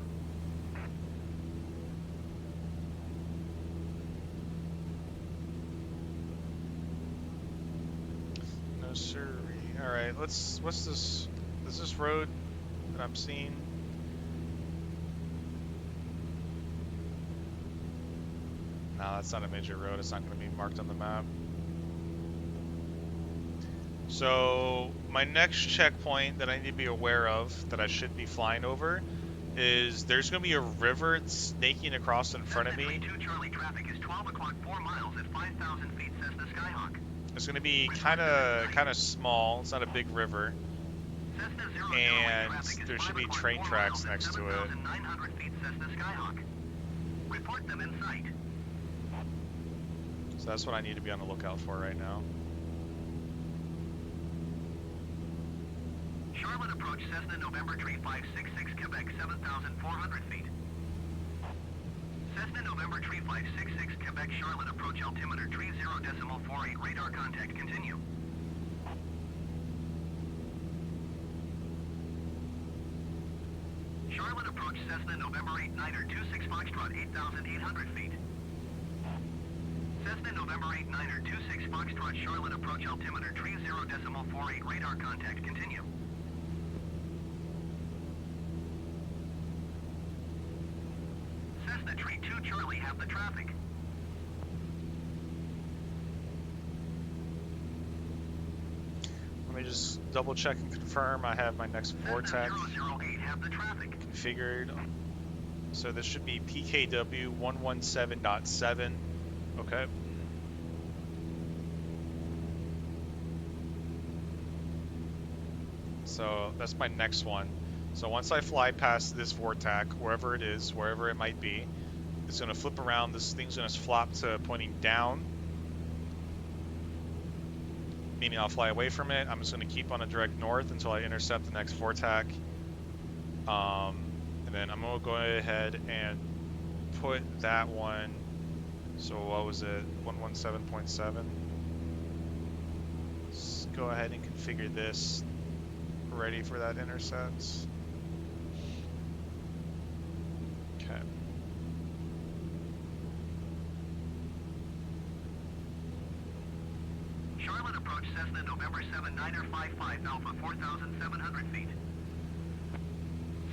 No sir. Alright, what's this? Is this road that I'm seeing? No, that's not a major road. It's not going to be marked on the map. So my next checkpoint that I need to be aware of, that I should be flying over, is there's going to be a river snaking across in front of me. Cessna 32 Charlie, traffic is 12 o'clock, 4 miles at 5,000 feet, Cessna Skyhawk. It's going to be kind of small. It's not a big river. Cessna 0 And traffic is there should 5 be o'clock, train 4 tracks miles at next to it. 7,900 feet, Cessna Skyhawk. Report them in sight. So that's what I need to be on the lookout for right now. Charlotte approach, Cessna November 3566, Quebec 7,400 feet. Cessna November 3566, Quebec, Charlotte approach, altimeter 30.48, radar contact, continue. Charlotte approach, Cessna November 89er 26 Foxtrot 8,800 feet. Cessna November 89er 26 Foxtrot, Charlotte approach, altimeter 30.48, radar contact, continue. Cessna Tree 2 Charlie, have the traffic. Let me just double check and confirm I have my next vortex Cessna 008, have the traffic. configured. So this should be PKW 117.7. Okay. So that's my next one. So once I fly past this vortex, wherever it is, wherever it might be, it's going to flip around. This thing's going to flop to pointing down, meaning I'll fly away from it. I'm just going to keep on a direct north until I intercept the next vortex. And then I'm going to go ahead and put that one, so what was it, 117.7? Let's go ahead and configure this ready for that intercept. Okay. Charlotte approach, Cessna November 79er 55 Alpha 4,700 feet.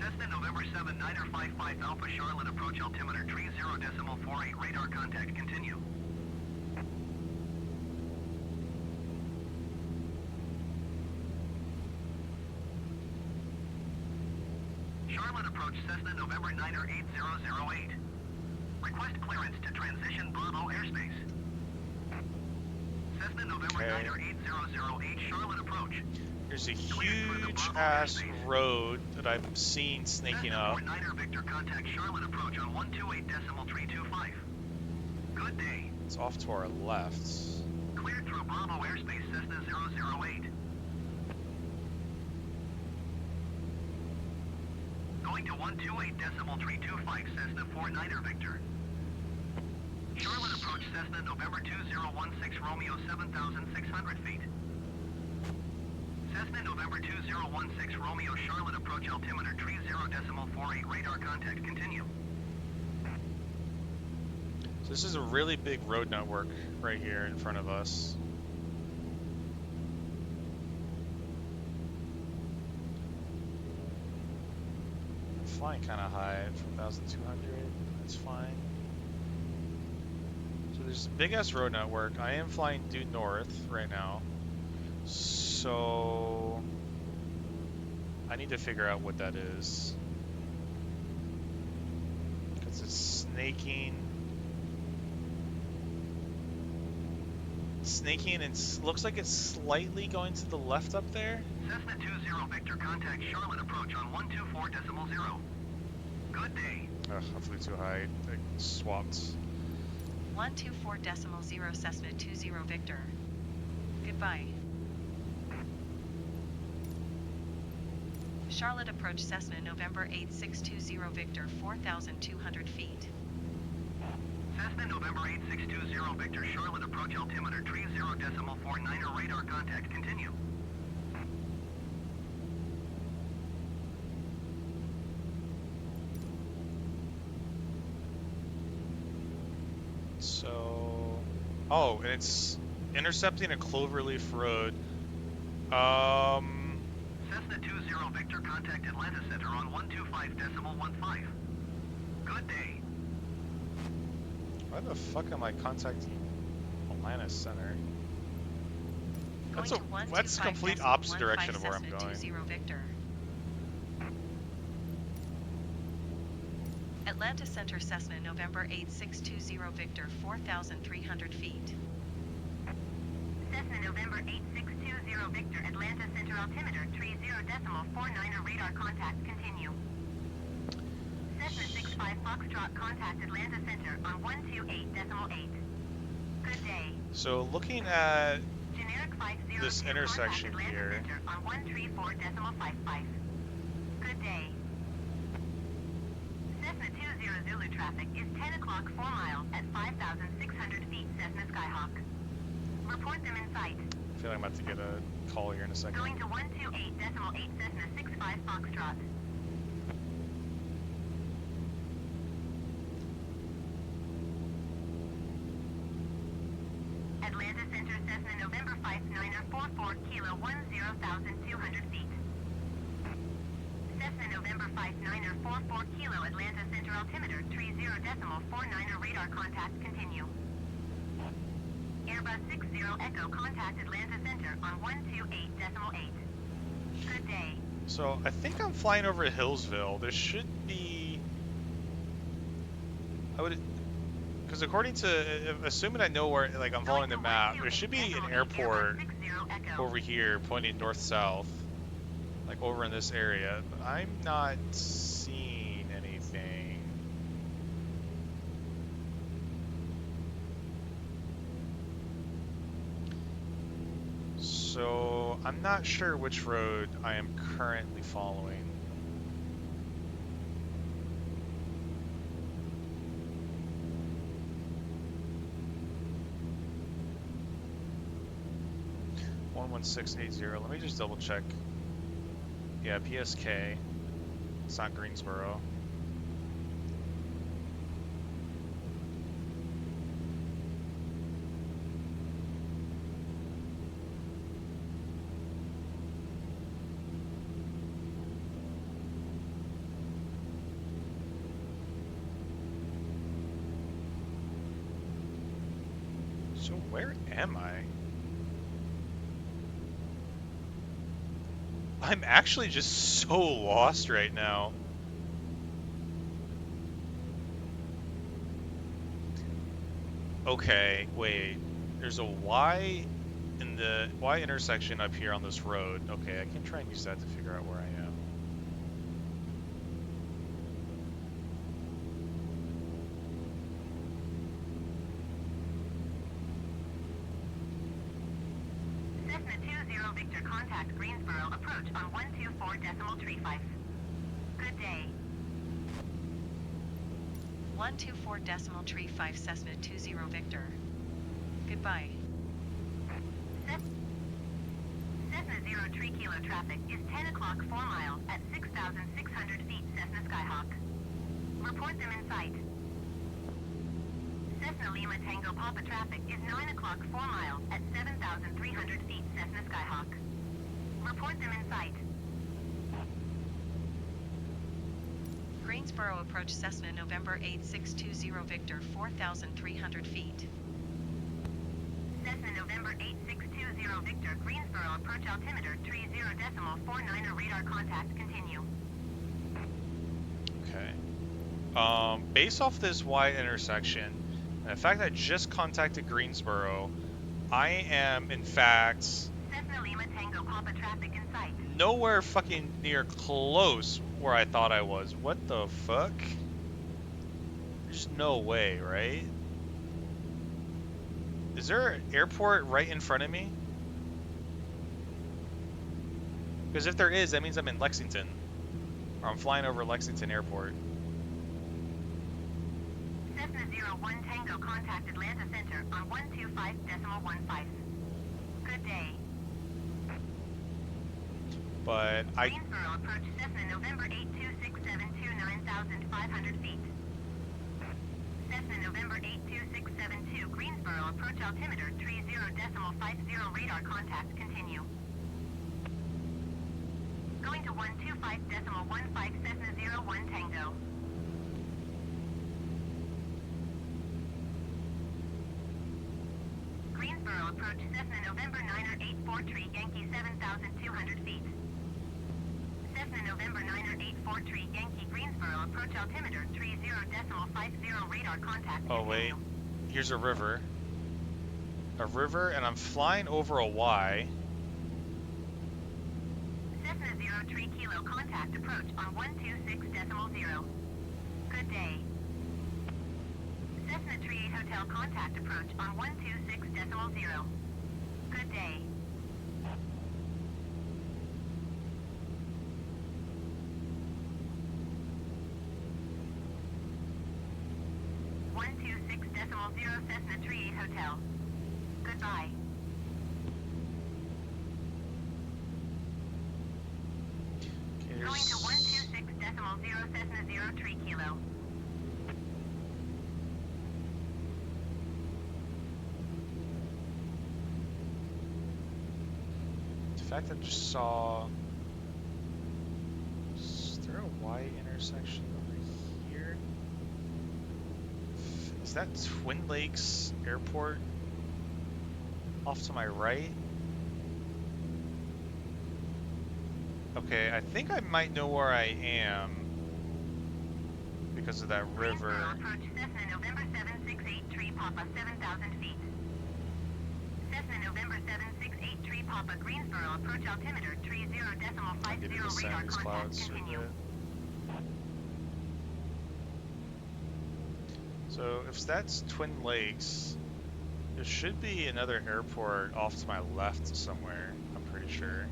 Cessna November 79er 55 Alpha, Charlotte approach, altimeter 30.48, radar contact, continue. Charlotte approach, Cessna November 9er 8008. Request clearance to transition Bravo airspace. Cessna November 9er 8008, Charlotte approach. There's a huge ass road that I'm seeing snaking up. Cessna 49er Victor, contact Charlotte approach on 128.325. Good day. It's off to our left. Cleared through Bravo airspace, Cessna 008. Going to 128.325, Cessna 49er Victor. Charlotte approach, Cessna November 2016 Romeo 7,600 feet. Cessna November 2016 Romeo, Charlotte approach, altimeter 30.48, radar contact, continue. So this is a really big road network right here in front of us. I'm flying kind of high at 4,200. That's fine. So there's a big ass road network. I am flying due north right now. So I need to figure out what that is, because it's snaking and looks like it's slightly going to the left up there. Cessna 20 Victor, contact Charlotte approach on 124.0. Good day. Ugh, I flew too high. I swapped. 124.0 Cessna 20 Victor. Goodbye. Charlotte approach, Cessna November 8620 Victor 4,200 feet. Cessna November 8620 Victor, Charlotte approach altimeter 30.49er radar contact, continue. So, oh, and it's intercepting a cloverleaf road. Cessna 20 Victor, contact Atlanta Center on 125.15. Good day. Why the fuck am I contacting Atlanta Center? Going That's to 125 that's complete decimal opposite direction of where I'm 15 going. Cessna 20 Victor. Atlanta Center Cessna November 8620 Victor 4,300 feet. Cessna November 8620 Victor, Atlanta Center altimeter 30.49er radar contact, continue. Cessna 65 Foxtrot, contact Atlanta Center on 128.8. Good day. So looking at Generic 502, this intersection contact Atlanta here. Center on 134.55. Good day. Cessna 20 Zulu traffic is 10 o'clock 4 miles at 5,600 feet, Cessna Skyhawk. Report them in sight. I feel like I'm about to get a call here in a second. Going to 128.8 Cessna 65 Foxtrot. Atlanta Center Cessna November 59er 44 Kilo 10,200 feet. Cessna November 59er 44 Kilo Atlanta Center altimeter 30.49er radar contact, continue. Airbus 60 Echo, contact Atlanta Center on 128.8. Good day. So I think I'm flying over Hillsville. There should be. Because according to, assuming I know where, like I'm following the map, there should be an airport over here pointing north-south, like over in this area. But I'm not seeing anything. So I'm not sure which road I am currently following. Let me just double check. Yeah, PSK. It's not Greensboro. So where am I? I'm actually just so lost right now. Okay, wait. There's a Y in the Y intersection up here on this road. Okay, I can try and use that to figure out where I am. Cessna 20 Victor, contact Greensboro approach on 124.35. Good day. 124.35 Cessna 20 Victor. Goodbye. Cessna 03 Kilo traffic is 10 o'clock 4 miles at 6,600 feet, Cessna Skyhawk. Report them in sight. Cessna Lima Tango Papa traffic is 9 o'clock 4 miles at 7,300 feet, Cessna Skyhawk. Report them in sight. Greensboro approach Cessna November 8620 Victor 4,300 feet. Cessna November 8620 Victor, Greensboro approach altimeter 30.49er radar contact, continue. Okay. Based off this Y intersection, and the fact that I just contacted Greensboro, I am in fact Cessna Lima Tango Papa traffic in sight. nowhere fucking near close where I thought I was. What the fuck? There's no way, right? Is there an airport right in front of me? Because if there is, that means I'm in Lexington. Or I'm flying over Lexington Airport. Cessna 03 701 Tango contact Atlanta Center on 125.15. Good day. But Greensboro approach Cessna November 8267 9,500 feet. Cessna November 82672 Greensboro approach altimeter 30.50 radar contact continue. Going to 125.15 Cessna 01 Tango. Greensboro approach Cessna November 9er 84 Tree Yankee 7,200 feet. Cessna November 9er 84 Tree Yankee Greensboro approach altimeter 30.50 radar contact oh wait, continue. here's a river, and I'm flying over a Y. Cessna 03 Kilo contact approach on 126.0. Good day. Cessna 38 Hotel contact approach on 126.0. Good day. Cessna 38 Hotel. Goodbye. Okay, Going to there's 126.0 Cessna 03 Kilo. the fact that I just saw. Is there a Y intersection over here? Is that Twin Lakes Airport off to my right? Okay, I think I might know where I am because of that river. Approach Cessna November 768 Papa 7,000 feet. Cessna November 768 Papa Greensboro approach altimeter 30.50 Maybe radar descend these contact clouds a continue. bit. So if that's Twin Lakes, there should be another airport off to my left somewhere, I'm pretty sure.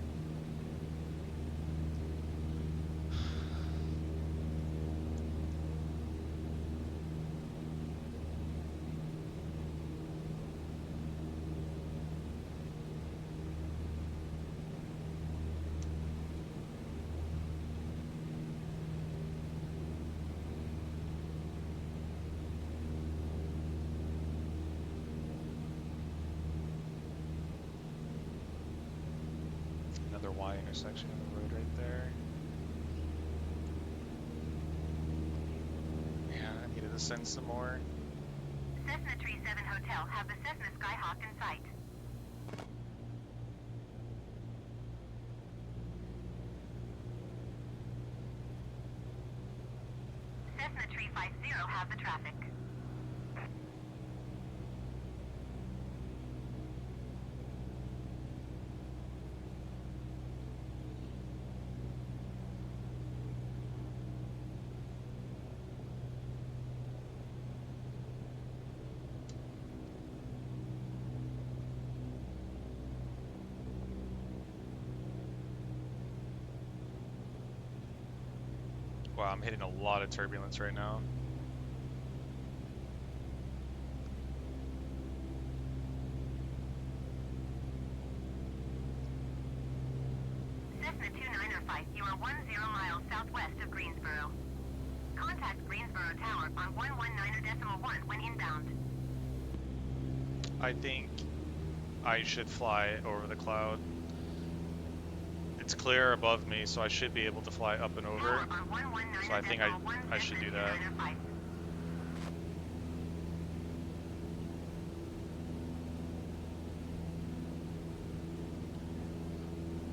Another Y intersection in the road right there. Yeah, I need to descend some more. Cessna Tree 7 Hotel have the Cessna Skyhawk in sight. Cessna Tree 50 have the traffic. Wow, I'm hitting a lot of turbulence right now. Cessna 2905, you are 10 miles southwest of Greensboro. Contact Greensboro Tower on 119.1 when inbound. I think I should fly over the cloud. It's clear above me, so I should be able to fly up and over. Tower on 119.1 So I think I should do that. 2905.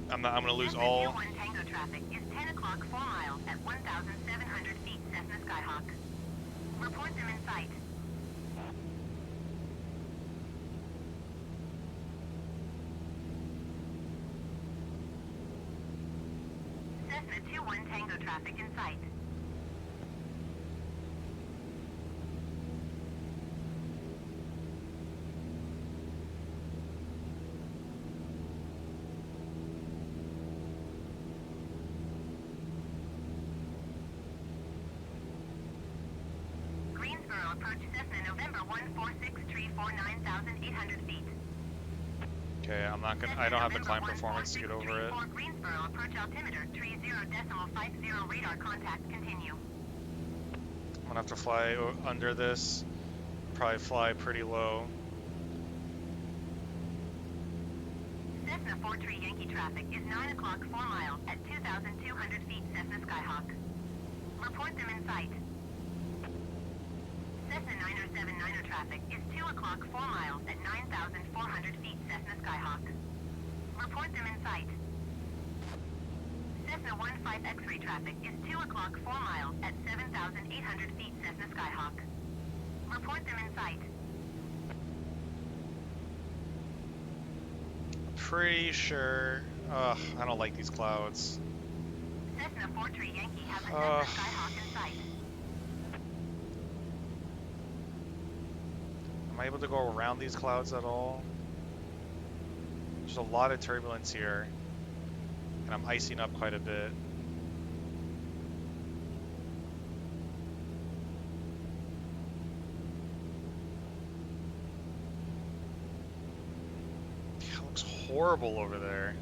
I'm gonna lose Cessna all. 21 Tango traffic is 10 o'clock 4 miles at 1,700 feet Cessna Skyhawk. Report them in sight. Cessna 21 Tango traffic in sight. approach Cessna November 146 9,800 feet. Okay, I don't have the climb performance to get over it. Greensboro, approach altimeter 30.50, radar contact, continue. I'm gonna have to fly under this, probably fly pretty low. Cessna 43 Yankee traffic is 9 o'clock 4 miles at 2,200 feet Cessna Skyhawk. Report them in sight. Cessna 9079 traffic is 2 o'clock 4 miles at 9,400 feet Cessna Skyhawk. Report them in sight. Cessna 15 X-ray traffic is 2 o'clock 4 miles at 7,800 feet Cessna Skyhawk. Report them in sight. Pretty sure. I don't like these clouds. Cessna 43 Yankee has a Cessna Skyhawk in sight. Am I able to go around these clouds at all? There's a lot of turbulence here, and I'm icing up quite a bit. It looks horrible over there.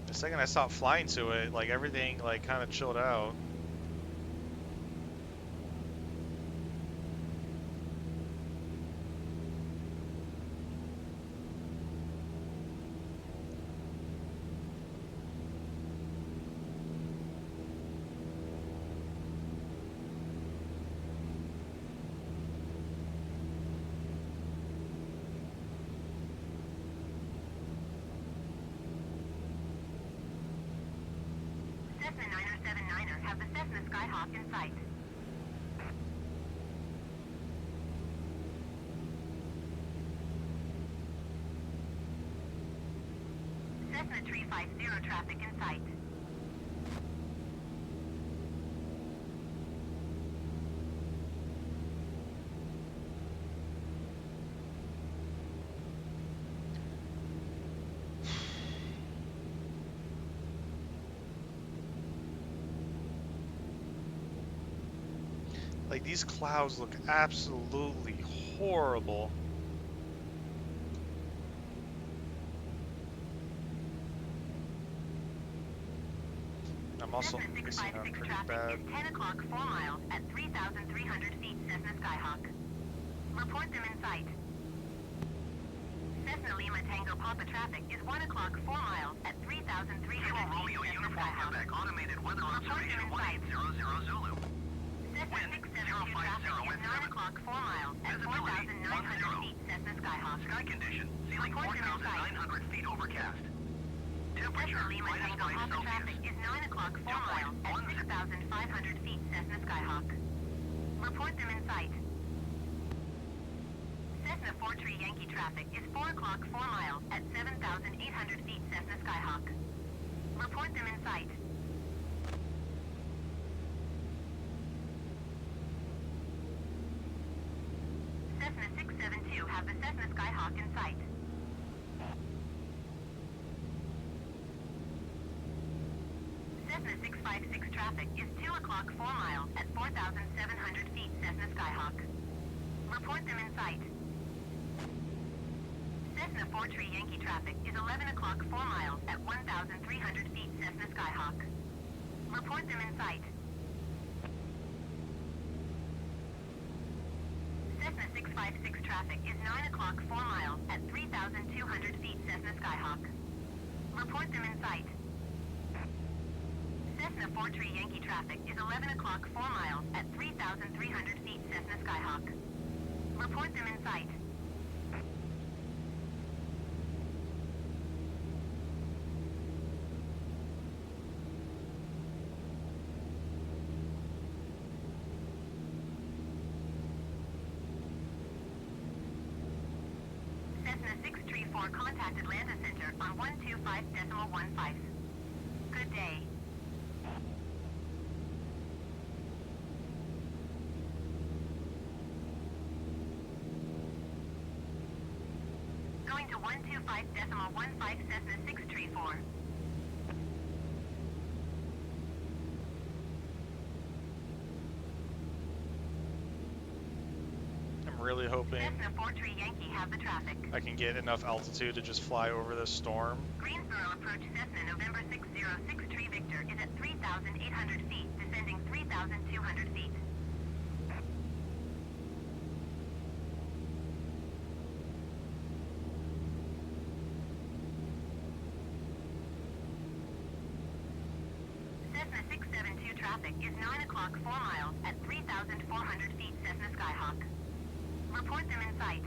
The second I stopped flying to it, like everything like kind of chilled out. Cessna 9079ers have the Cessna Skyhawk in sight. Cessna 350 traffic in sight. Like these clouds look absolutely horrible. I'm also Cessna missing out 656 pretty traffic bad. is 10 o'clock 4 miles at 3,300 feet Cessna Skyhawk. Report them in sight. Cessna Lima Tango Papa traffic is 1 o'clock 4 miles at 3,300 feet Romeo Cessna Uniform Skyhawk. Quebec automated weather observation 1800 Zulu. Cessna 672 traffic is 9 o'clock 4 miles at 4,900 feet Cessna Skyhawk. Sky condition, ceiling Report them in sight. 4,900 feet overcast. Temperature, Cessna Lima minus Tango 5 Papa traffic Celsius. is 9 o'clock 4 miles at 6,500 feet Cessna Skyhawk. Report them in sight. Cessna 43 Yankee traffic is 4 o'clock 4 miles at 7,800 feet Cessna Skyhawk. Report them in sight. Cessna 672 have the Cessna Skyhawk in sight. Cessna 656 traffic is 2 o'clock 4 miles at 4,700 feet Cessna Skyhawk. Report them in sight. Cessna 43 Yankee traffic is 11 o'clock 4 miles at 1,300 feet Cessna Skyhawk. Report them in sight. Cessna 656 traffic is 9 o'clock 4 miles at 3,200 feet Cessna Skyhawk. Report them in sight. Cessna 43 Yankee traffic is 11 o'clock 4 miles at 3,300 feet Cessna Skyhawk. Report them in sight. Cessna 634 contact Atlanta Center on 125.15. Good day. Going to 125.15 Cessna 634. I'm really hoping Cessna 43 Yankee have the traffic. I can get enough altitude to just fly over this storm. Greensboro approach Cessna November 6063 Victor is at 3,800 feet, descending 3,200 feet. Cessna 672 traffic is 9 o'clock 4 miles at 3,400 feet Cessna Skyhawk. Report them in sight.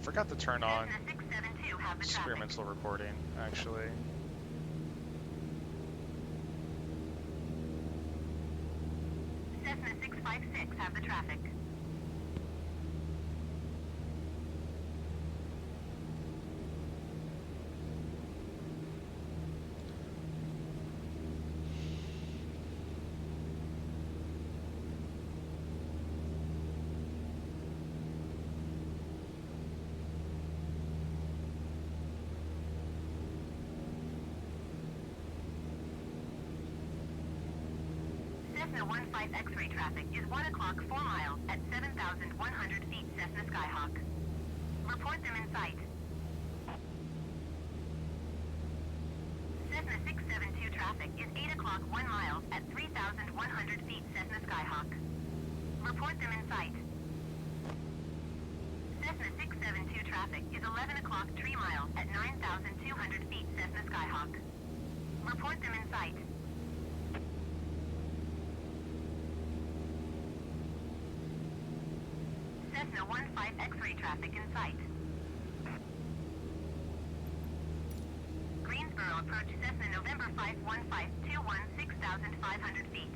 Forgot to turn on Cessna 672 have the traffic. experimental recording, actually. Cessna 656 have the traffic. Cessna 15 X-ray traffic is 1 o'clock 4 miles at 7,100 feet Cessna Skyhawk. Report them in sight. Cessna 672 traffic is 8 o'clock 1 mile at 3,100 feet Cessna Skyhawk. Report them in sight. Cessna 672 traffic is 11 o'clock 3 miles at 9,200 feet Cessna Skyhawk. Report them in sight. Cessna 15 X-ray traffic in sight. Greensboro approach Cessna November 51521 6,500 feet.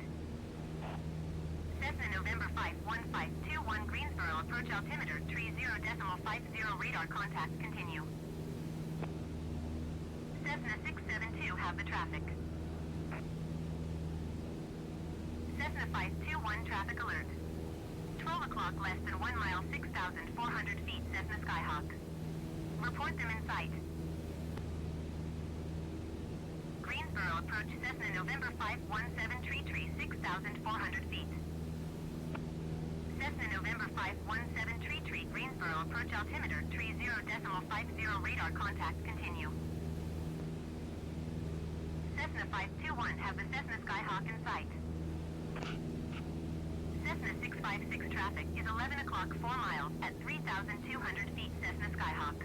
Cessna November 51521 Greensboro approach altimeter 30.50 radar contact continue. Cessna 672 have the traffic. Cessna 521 traffic alert. 12 o'clock less than 1 mile 6,400 feet Cessna Skyhawk. Report them in sight. Greensboro approach Cessna November 51733 6,400 feet. Cessna November 51733 Greensboro approach altimeter 30.50 radar contact continue. Cessna 521 have the Cessna Skyhawk in sight. Cessna 656 traffic is 11 o'clock 4 miles at 3,200 feet Cessna Skyhawk.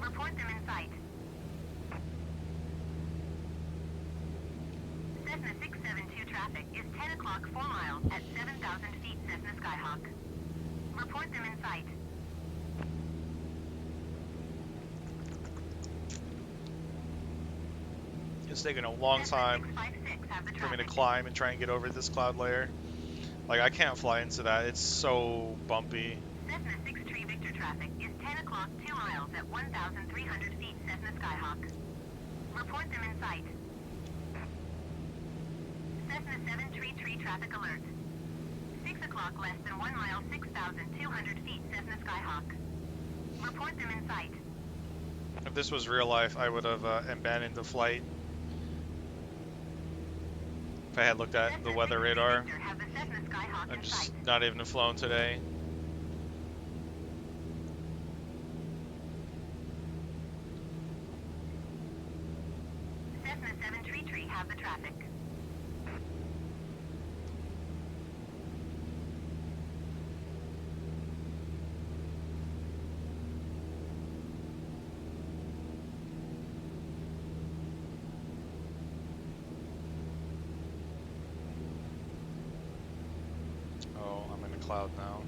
Report them in sight. Cessna 672 traffic is 10 o'clock 4 miles at 7,000 feet Cessna Skyhawk. Report them in sight. It's taking a long time for me to climb and try and get over this cloud layer. Like, I can't fly into that. It's so bumpy. Cessna 63 Victor traffic is 10 o'clock 2 miles at 1,300 feet Cessna Skyhawk. Report them in sight. Cessna 733 traffic alert. 6 o'clock less than 1 mile 6,200 feet Cessna Skyhawk. Report them in sight. If this was real life, I would have abandoned the flight. If I had looked at the weather radar. I'm just not even flown today. Cessna 733 have the traffic. Oh, I'm in a cloud now.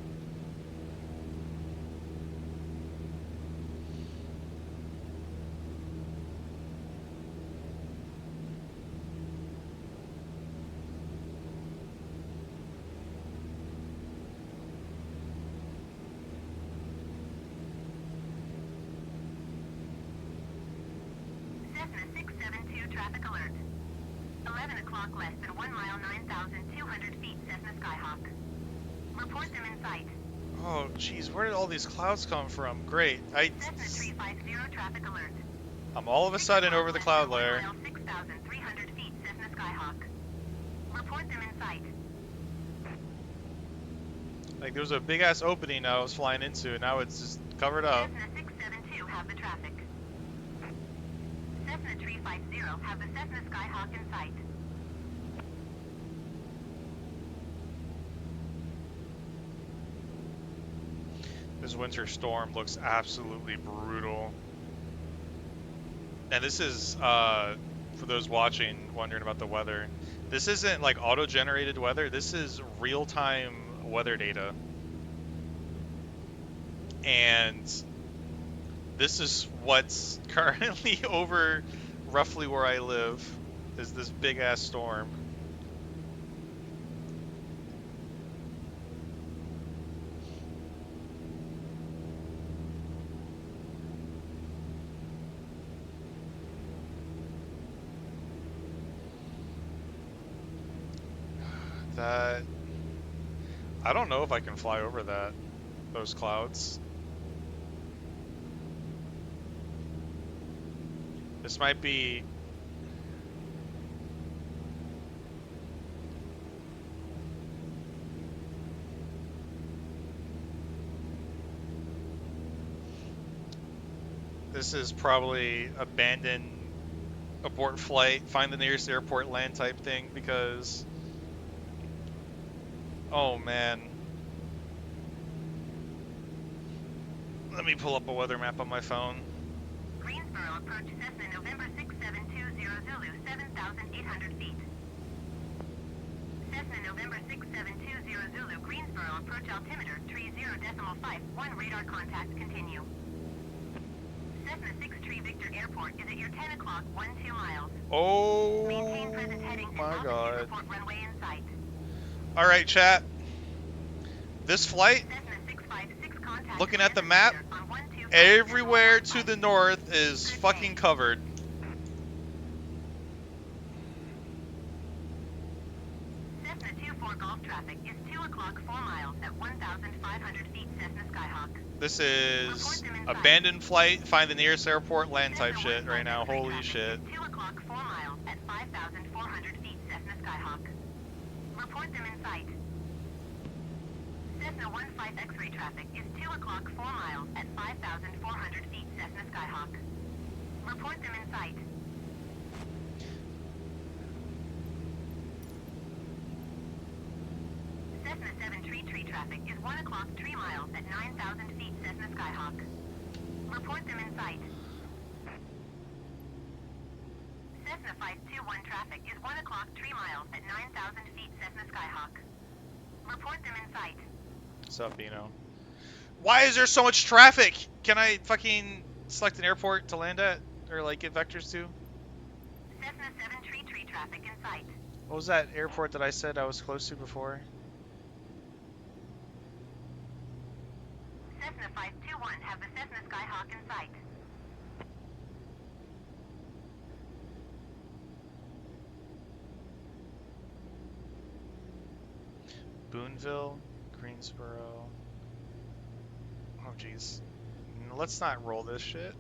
Cessna 672 traffic alert. 11 11 o'clock less than 1 mile 9,200 feet Cessna Skyhawk. Report them in sight. Oh, jeez, where did all these clouds come from? Great. Cessna 350 traffic alert. I'm all of a sudden over the cloud layer. 6,300 feet Cessna Skyhawk. Report them in sight. Like, there was a big-ass opening I was flying into, and now it's just covered up. Cessna 672 have the traffic. Cessna 350 have the Cessna Skyhawk in sight. This winter storm looks absolutely brutal. And this is, for those watching, wondering about the weather, this isn't like auto-generated weather, this is real-time weather data. And this is what's currently over roughly where I live, is this big-ass storm. That, I don't know if I can fly over those clouds. This might be this is probably abandon, abort flight, find the nearest airport, land type thing, because oh man. Let me pull up a weather map on my phone. Greensboro approach Cessna November 6720 Zulu 7,800 feet. Cessna November 6720 Zulu Greensboro approach altimeter 30.51 radar contact continue. Cessna 63 Victor Airport is at your 10 o'clock 12 miles. Oh Maintain present heading and my altitude god. report runway in sight. Alright, chat. This flight, Cessna 656 contact looking at the Cessna map, Victor on 125 everywhere to the north is fucking covered. Cessna 24 Golf traffic is 2 o'clock 4 miles at 1,500 feet Cessna Skyhawk. This is abandoned flight, find the nearest airport, land type shit right now. Holy shit. 2 o'clock 4 miles at 5,400 feet Cessna Skyhawk. Report them in sight. Cessna 15 X-ray traffic is 2 o'clock 4 miles at 5,400 feet Cessna Skyhawk. Report them in sight. Cessna 7 tree traffic is 1 o'clock 3 miles at 9,000 feet Cessna Skyhawk. Report them in sight. Cessna 521 traffic is 1 o'clock 3 miles at 9,000 feet Cessna Skyhawk. Report them in sight. What's up, Bino? Why is there so much traffic? Can I fucking select an airport to land at? Or like get vectors to? Cessna 7 tree traffic in sight. What was that airport that I said I was close to before? Cessna 521 have the Cessna Skyhawk in sight. Boonville, Greensboro. Oh jeez. Let's not roll this shit.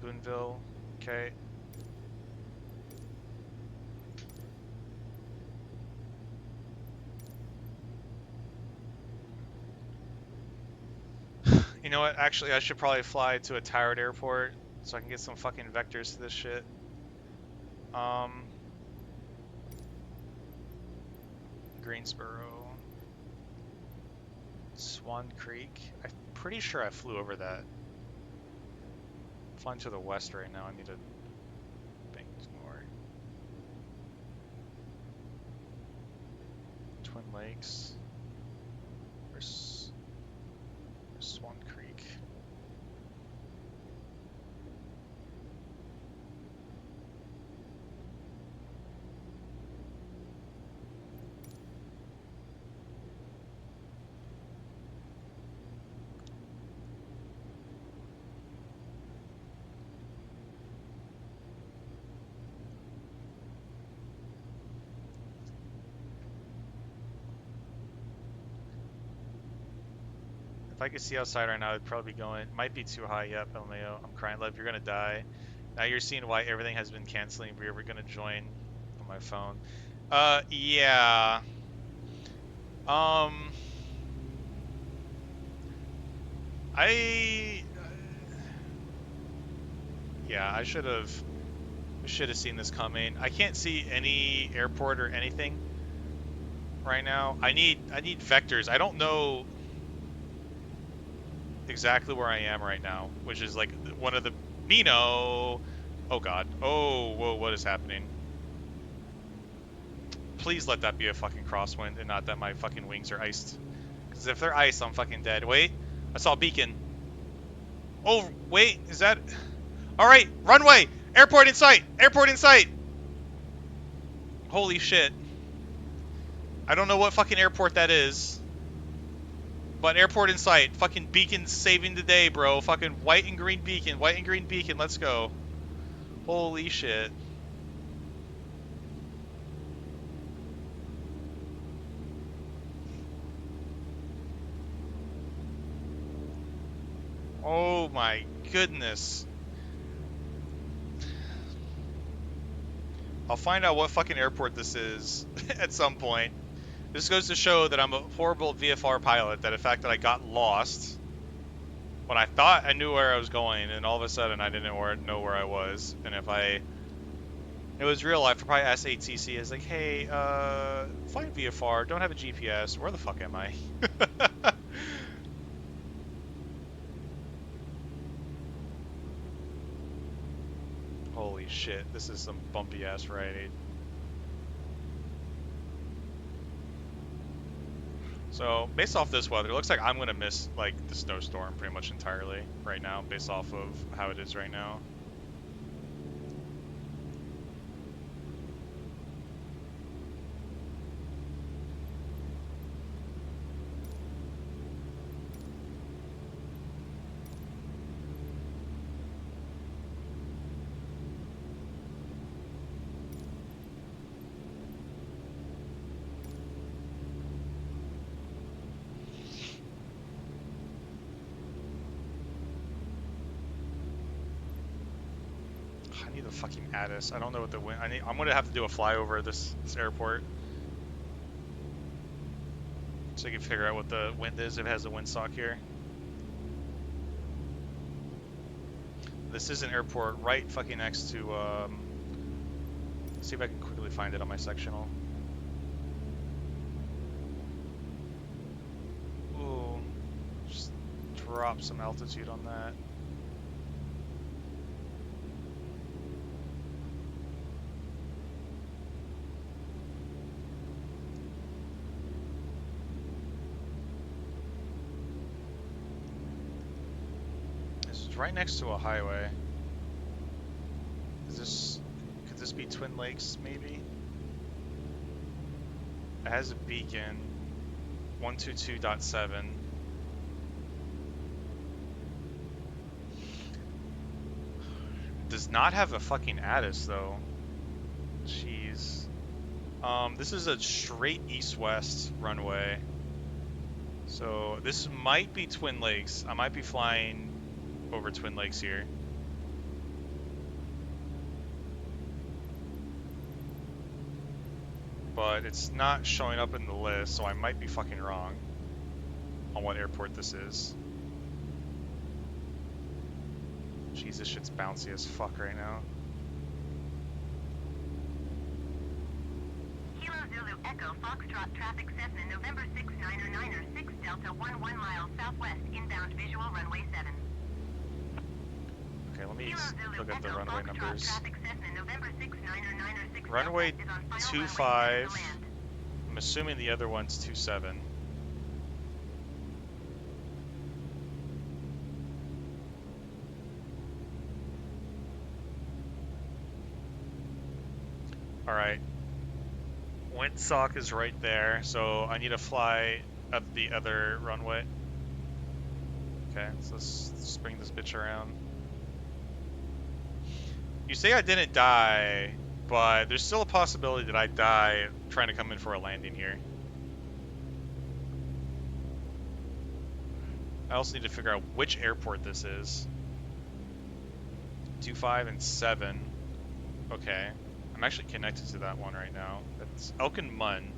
Boonville, okay. You know what? Actually, I should probably fly to a tired airport so I can get some fucking vectors to this shit. Greensboro. Swan Creek. I'm pretty sure I flew over that. I'm flying to the west right now. I need to bank more. Twin Lakes. Where's Swan Creek? If I could see outside right now, I'd probably be going. Might be too high. Yep, LMAO. I'm crying, love. You're gonna die. Now you're seeing why everything has been canceling. We're gonna join on my phone. Yeah. Um, I. Yeah, I should have seen this coming. I can't see any airport or anything right now. I need vectors. I don't know exactly where I am right now, which is like one of the Mino. Oh god. Oh, whoa, what is happening? Please let that be a fucking crosswind and not that my fucking wings are iced. Because if they're iced, I'm fucking dead. Wait, I saw a beacon. Oh, wait, is that... Alright, runway! Airport in sight! Airport in sight! Holy shit. I don't know what fucking airport that is. But airport in sight. Fucking beacon saving the day, bro. Fucking white and green beacon. White and green beacon. Let's go. Holy shit. Oh my goodness. I'll find out what fucking airport this is at some point. This goes to show that I'm a horrible VFR pilot, that the fact that I got lost when I thought I knew where I was going, and all of a sudden I didn't know where I was. And if it was real life, I'd probably ask ATC, is like, hey, flying VFR, don't have a GPS, where the fuck am I? Holy shit, this is some bumpy ass ride. So, based off this weather, it looks like I'm going to miss, like, the snowstorm pretty much entirely right now, based off of how it is right now. I need a fucking Addis. I don't know what the wind... I'm gonna have to do a flyover this airport, so I can figure out what the wind is, if it has a windsock here. This is an airport right fucking next to, let's see if I can quickly find it on my sectional. Ooh, just drop some altitude on that. Right next to a highway. Could this be Twin Lakes, maybe? It has a beacon. 122.7. Does not have a fucking Addis though. Jeez. This is a straight east-west runway. So this might be Twin Lakes. I might be flying over Twin Lakes here. But it's not showing up in the list, so I might be fucking wrong on what airport this is. Jeez, this shit's bouncy as fuck right now. Kilo Zulu Echo Foxtrot traffic Cessna November 6 Niner Niner 6 Delta 11 miles southwest inbound visual runway 7. Okay, let me look at the runway numbers. Runway 25. I'm assuming the other one's 27. Alright. Windsock is right there, so I need to fly up the other runway. Okay, so let's bring this bitch around. You say I didn't die, but there's still a possibility that I die trying to come in for a landing here. I also need to figure out which airport this is. 25 and 7. Okay. I'm actually connected to that one right now. That's Elkin Mun.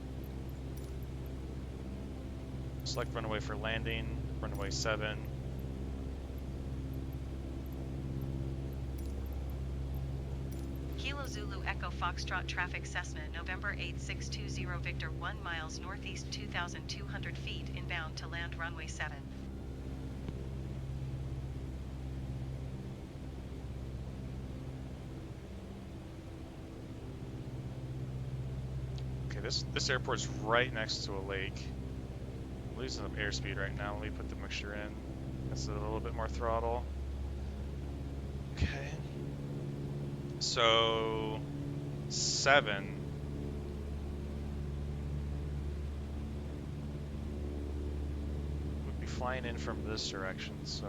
Select runway for landing. Runway 7. Kilo Zulu Echo Foxtrot traffic Cessna November 8620 Victor 1 miles northeast 2,200 feet inbound to land runway 7. Okay, this airport's right next to a lake. I'm losing some airspeed right now. Let me put the mixture in. That's a little bit more throttle. Okay. So 7. Would be flying in from this direction, so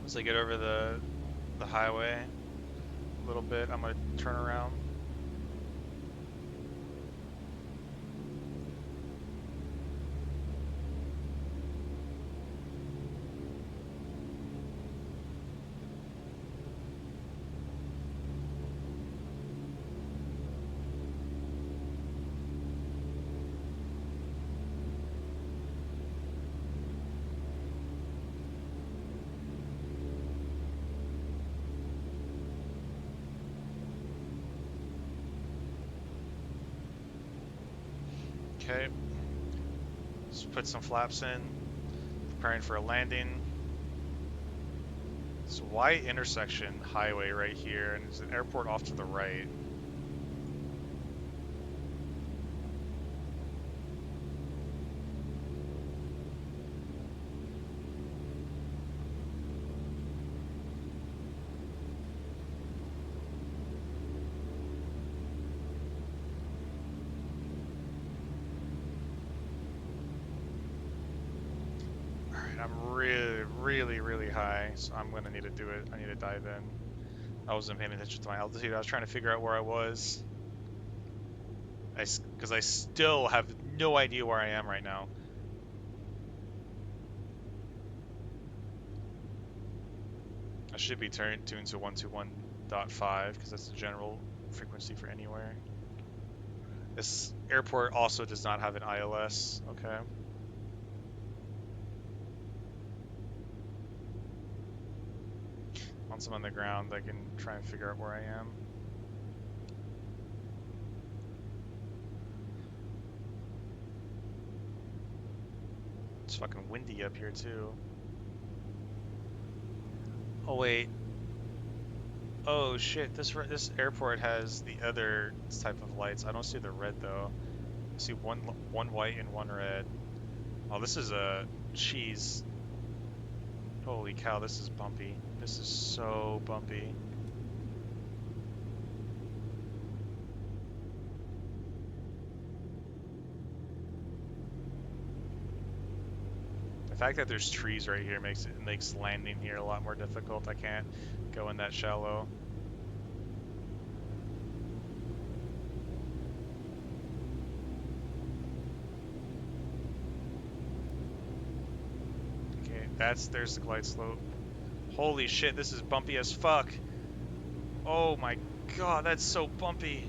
as I get over the highway a little bit, I'm gonna turn around. Okay, let's put some flaps in, preparing for a landing. It's a Y intersection highway right here, and there's an airport off to the right. I'm really high, so I'm gonna need to do it. I need to dive in. I wasn't paying attention to my altitude. I was trying to figure out where I was. Because I still have no idea where I am right now. I should be tuned to 121.5 because that's the general frequency for anywhere. This airport also does not have an ILS. Okay. Once I'm on the ground, I can try and figure out where I am. It's fucking windy up here too. Oh wait. Oh shit, this airport has the other type of lights. I don't see the red though. I see one white and one red. Oh, this is a cheese. Holy cow, this is bumpy. This is so bumpy. The fact that there's trees right here makes landing here a lot more difficult. I can't go in that shallow. Okay, there's the glide slope. Holy shit, this is bumpy as fuck. Oh my god, that's so bumpy.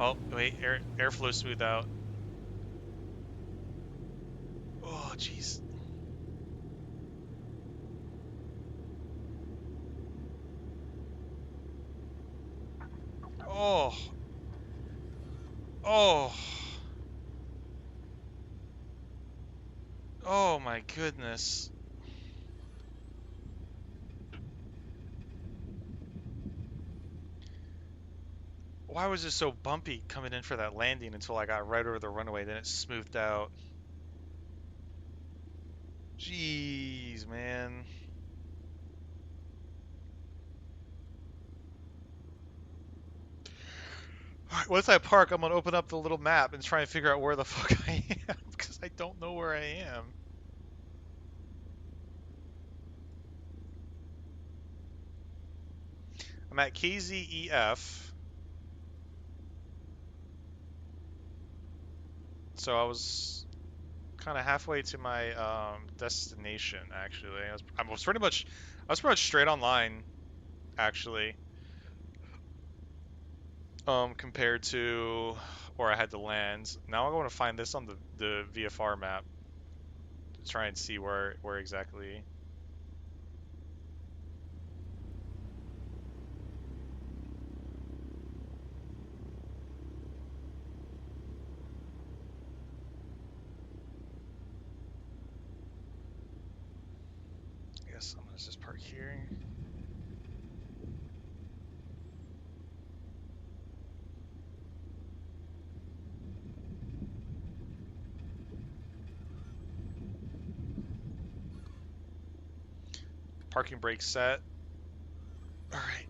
Oh, wait, airflow smooth out. Oh, jeez. Oh. Oh. Oh my goodness. why was it so bumpy coming in for that landing until I got right over the runway, then it smoothed out. Jeez, man. Alright, once I park, I'm gonna open up the little map and try and figure out where the fuck I am, because I don't know where I am. I'm at KZEF. So I was kind of halfway to my destination, actually. I was pretty much straight on line, actually, compared to where I had to land. Now I'm going to find this on the VFR map to try and see where exactly. I guess I'm gonna just park here. Parking brake set. All right.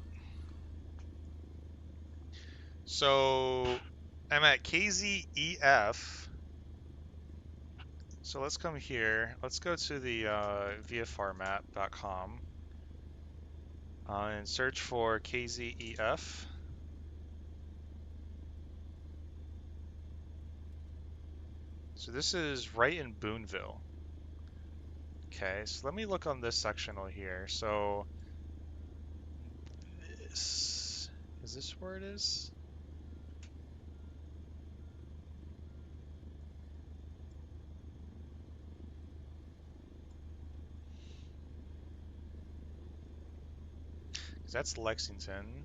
So I'm at KZEF. So let's come here. Let's go to the VFRmap.com and search for KZEF. So this is right in Boonville. Okay, so let me look on this sectional here. So this is this where it is? Because that's Lexington.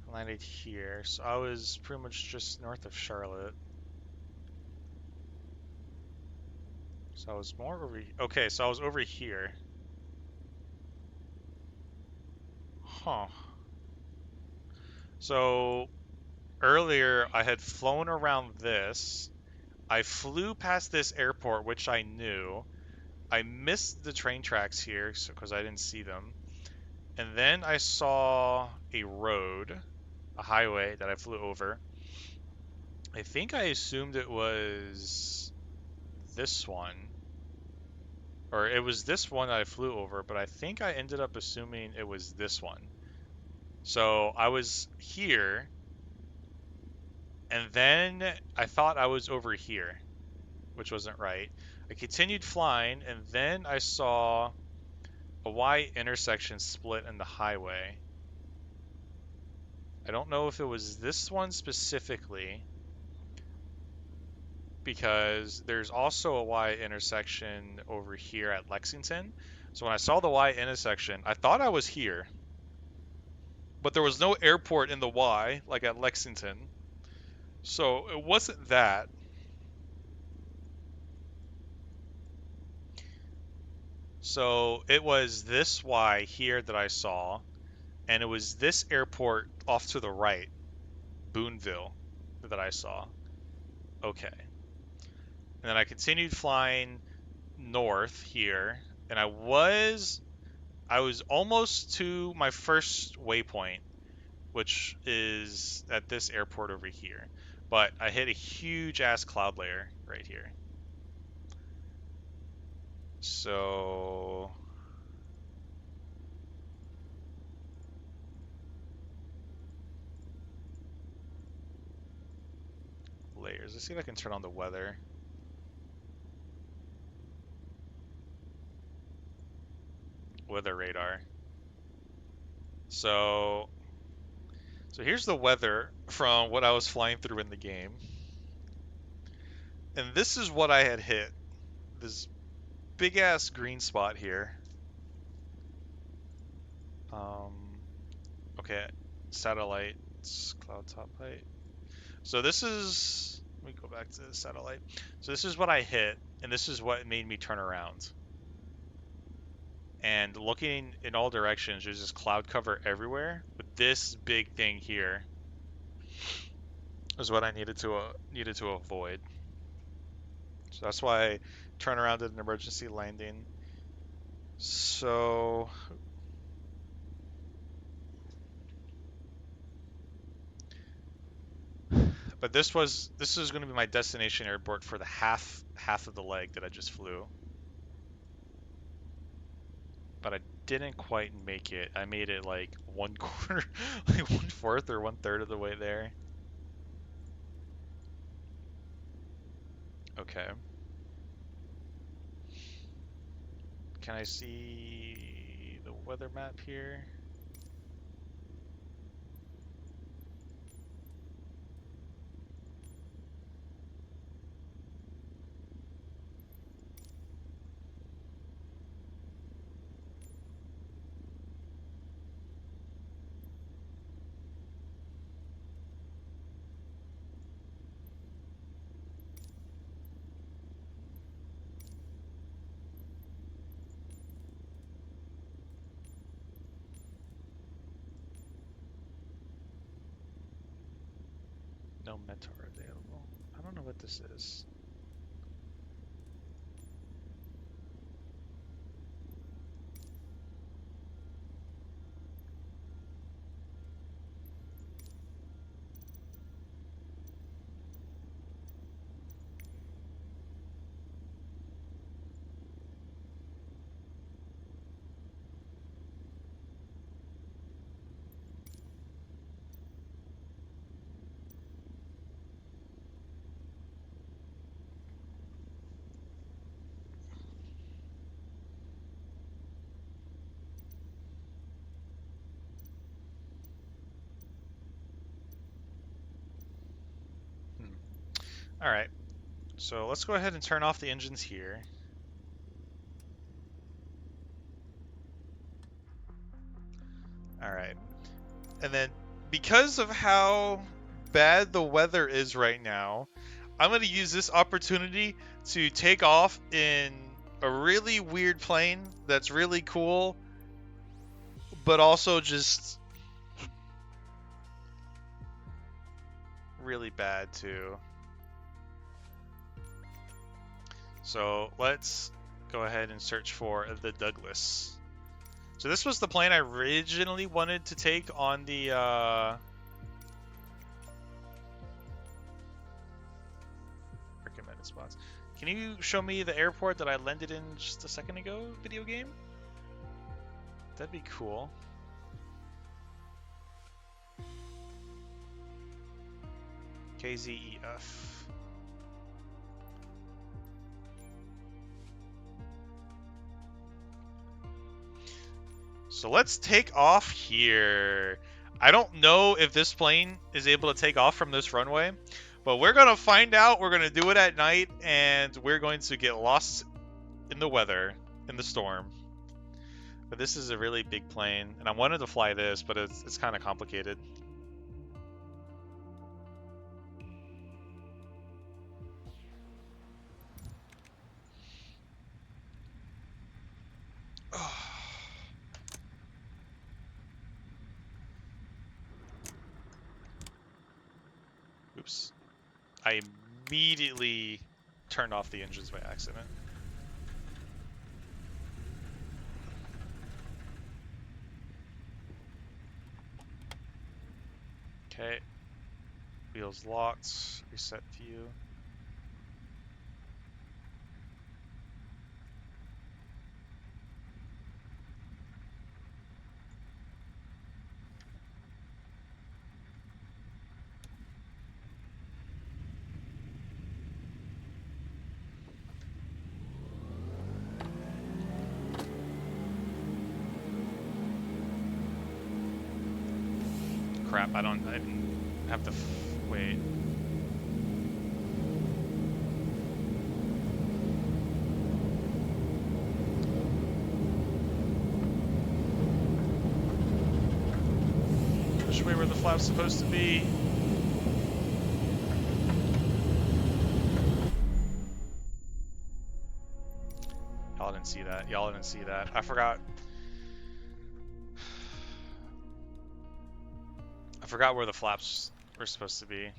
I landed here, so I was pretty much just north of Charlotte. So I was more over. Okay, so I was over here. Huh. So earlier I had flown around this. I flew past this airport, which I knew. I missed the train tracks here because I didn't see them. And then I saw a road, a highway that I flew over. I think I assumed it was this one. Or it was this one that I flew over, but I think I ended up assuming it was this one. So I was here, and then I thought I was over here, which wasn't right. I continued flying, and then I saw a Y intersection split in the highway. I don't know if it was this one specifically, because there's also a Y intersection over here at Lexington. So when I saw the Y intersection, I thought I was here, but there was no airport in the Y, like at Lexington. So it wasn't that. So it was this Y here that I saw, and it was this airport off to the right, Boonville, that I saw. Okay. And then I continued flying north here, and I was almost to my first waypoint, which is at this airport over here. But I hit a huge ass cloud layer right here. So layers. Let's see if I can turn on the weather. Weather radar. So here's the weather from what I was flying through in the game. And this is what I had hit. This big ass green spot here. Okay, satellites, cloud top height. So this is, let me go back to the satellite. So this is what I hit, and this is what made me turn around. And looking in all directions, there's just cloud cover everywhere with this big thing here is what I needed to avoid. So that's why I turn around at an emergency landing. So but this is going to be my destination airport for the half of the leg that I just flew. But I didn't quite make it. I made it like 1/4, like 1/4 or 1/3 of the way there. Okay. Can I see the weather map here? No mentor available. I don't know what this is. All right. So let's go ahead and turn off the engines here. All right. And then because of how bad the weather is right now, I'm going to use this opportunity to take off in a really weird plane that's really cool, but also just really bad too. So let's go ahead and search for the Douglas. So this was the plane I originally wanted to take on the recommended spots. Can you show me the airport that I landed in just a second ago, video game? That'd be cool. KZEF. So let's take off here. I don't know if this plane is able to take off from this runway, but we're going to find out. We're going to do it at night, and we're going to get lost in the weather, in the storm. But this is a really big plane, and I wanted to fly this, but it's kind of complicated. Oops. I immediately turned off the engines by accident. Okay. Wheels locked. Reset view. Crap, I didn't have the wait. Which way were the flaps supposed to be? Y'all didn't see that. Y'all didn't see that. I forgot. I forgot where the flaps were supposed to be.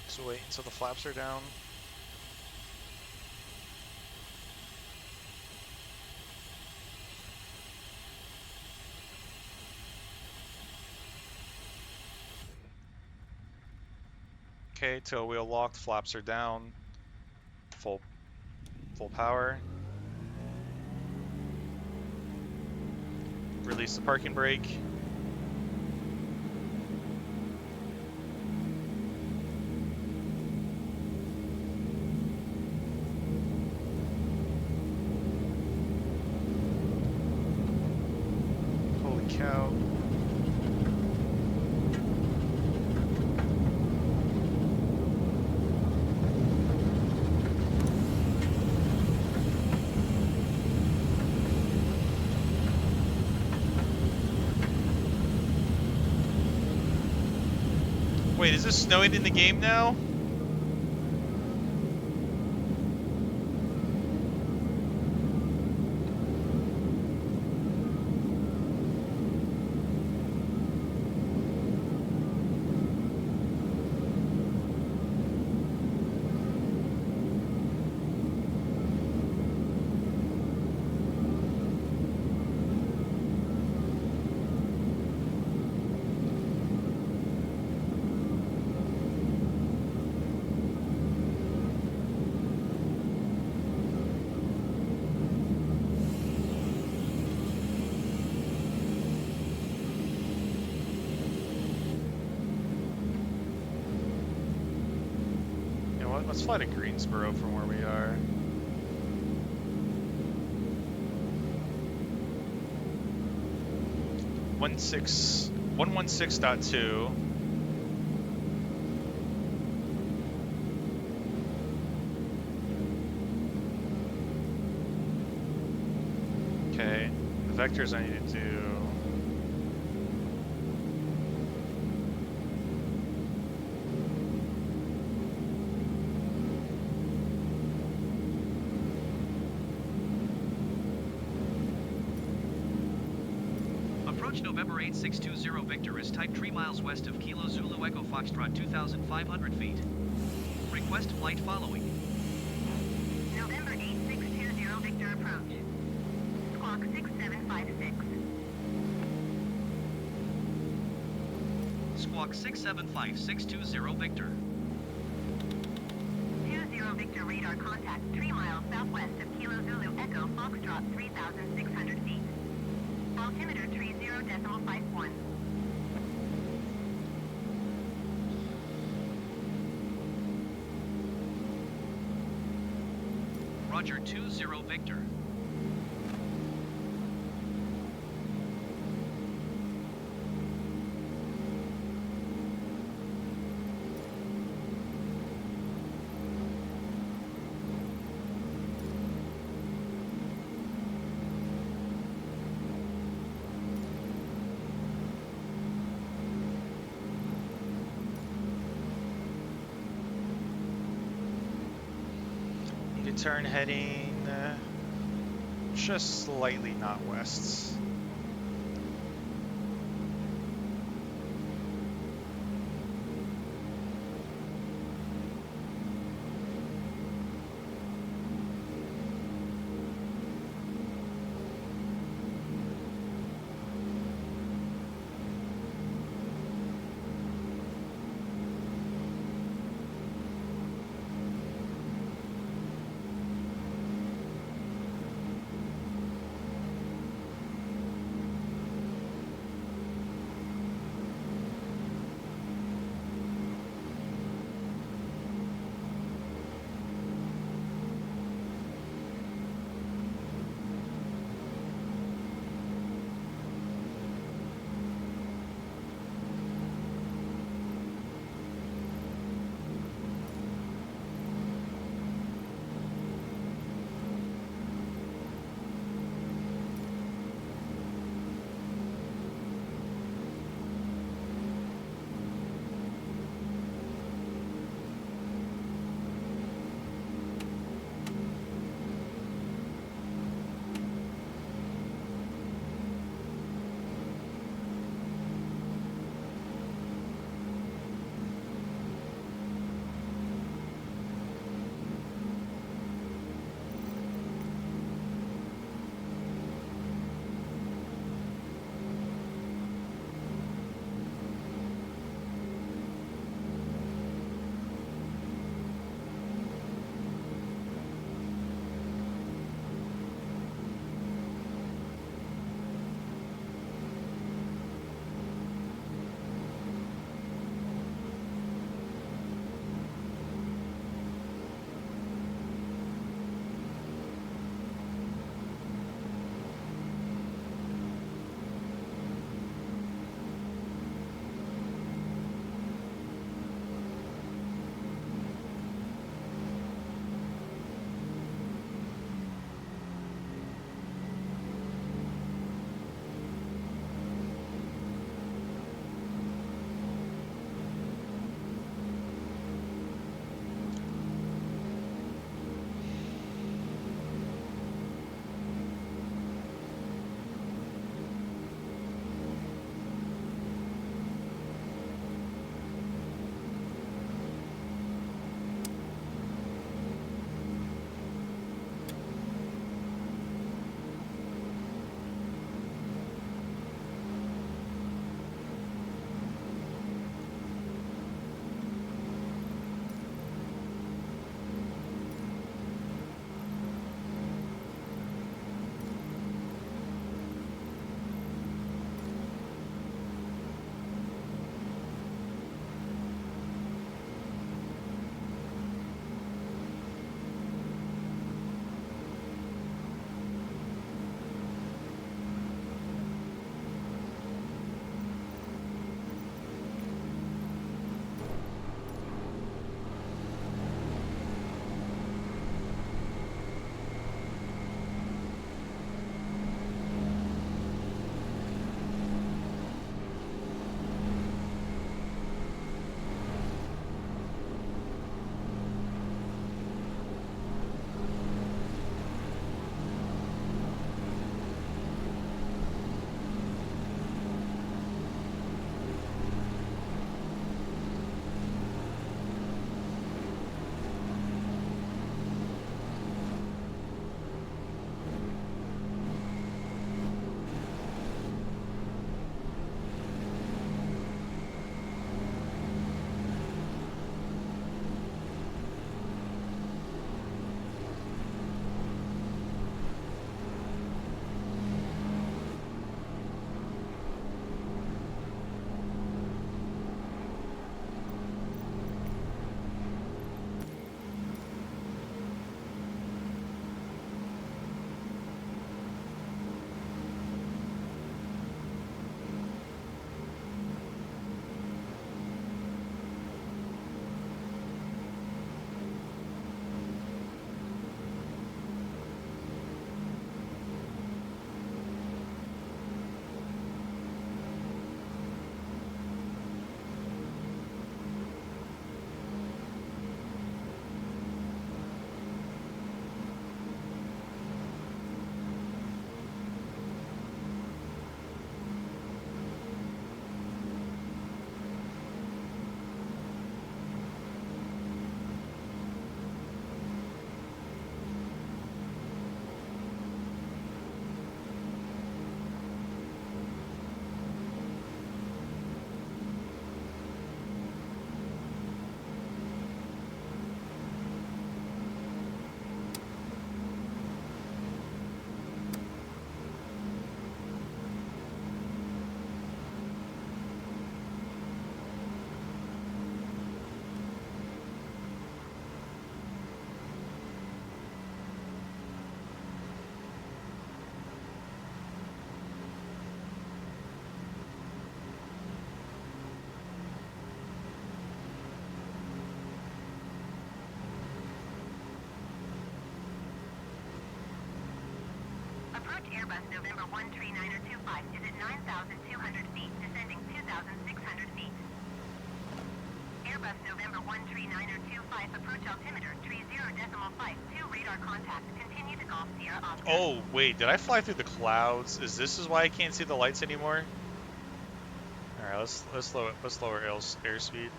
So wait until the flaps are down. Okay, tail wheel locked, flaps are down. Full power. Release the parking brake. Holy cow. Wait, is this snowing in the game now? Let's fly to Greensboro from where we are. One 116.2. Okay, the vectors I need to do. November 8620 Victor is type 3 miles west of Kilo Zulu Echo Foxtrot 2,500 feet. Request flight following. November 8620 Victor approach. Squawk 6756. Squawk 675620 Victor. 20 Victor radar contact 3 miles southwest of Kilo Zulu Echo Foxtrot 3,600 feet. Altimeter 30.51. Roger 20 Victor. Turn heading just slightly not west. Airbus November 13925 is at 9,200 feet, descending 2,600 feet. Airbus November 13925, approach altimeter 30.52, radar contact, continue to Golf Sierra Oscar. Oh, wait, did I fly through the clouds? Is this why I can't see the lights anymore? All right, let's lower airspeed.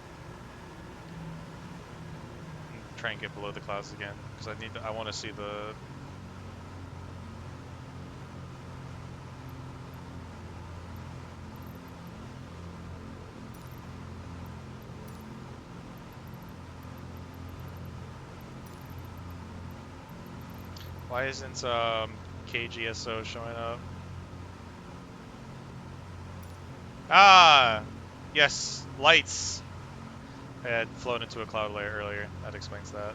And try and get below the clouds again because I want to see the. Why isn't KGSO showing up? Ah, yes, lights. I had flown into a cloud layer earlier. That explains that.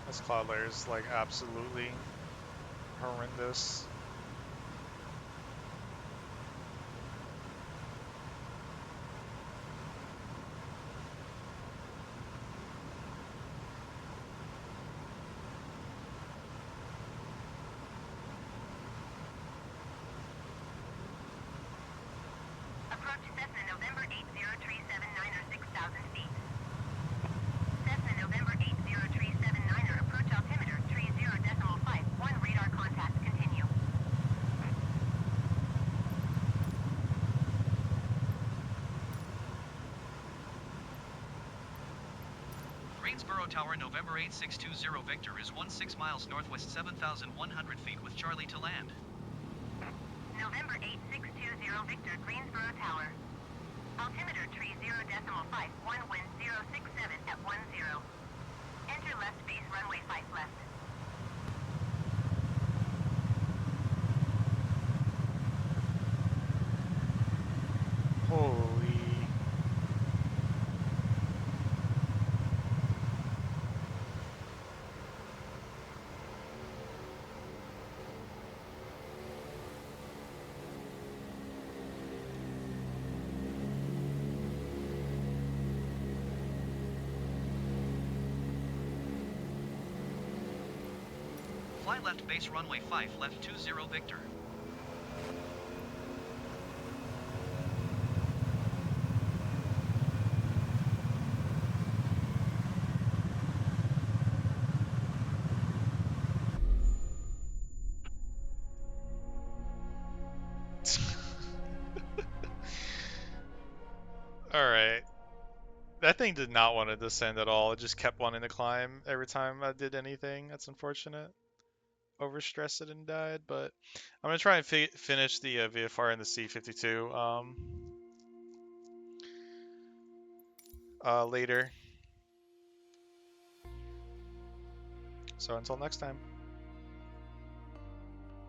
This cloud layer is like absolutely horrendous. Approach Cessna November 80379 or 6,000 feet. Cessna November 80379 or approach altimeter 30.51, radar contact, continue. Greensboro Tower, November 8620 Victor is 16 miles northwest, 7,100 feet with Charlie to land. November 8620 Victor, Greensboro Tower. Altimeter 30.51, wind 067 at 10. Enter left base runway 5 left. Holy. Fly left base runway 5 left 20 Victor. Alright. That thing did not want to descend at all. It just kept wanting to climb every time I did anything. That's unfortunate. Overstressed it and died, but I'm going to try and finish the VFR in the C-52. later. So until next time.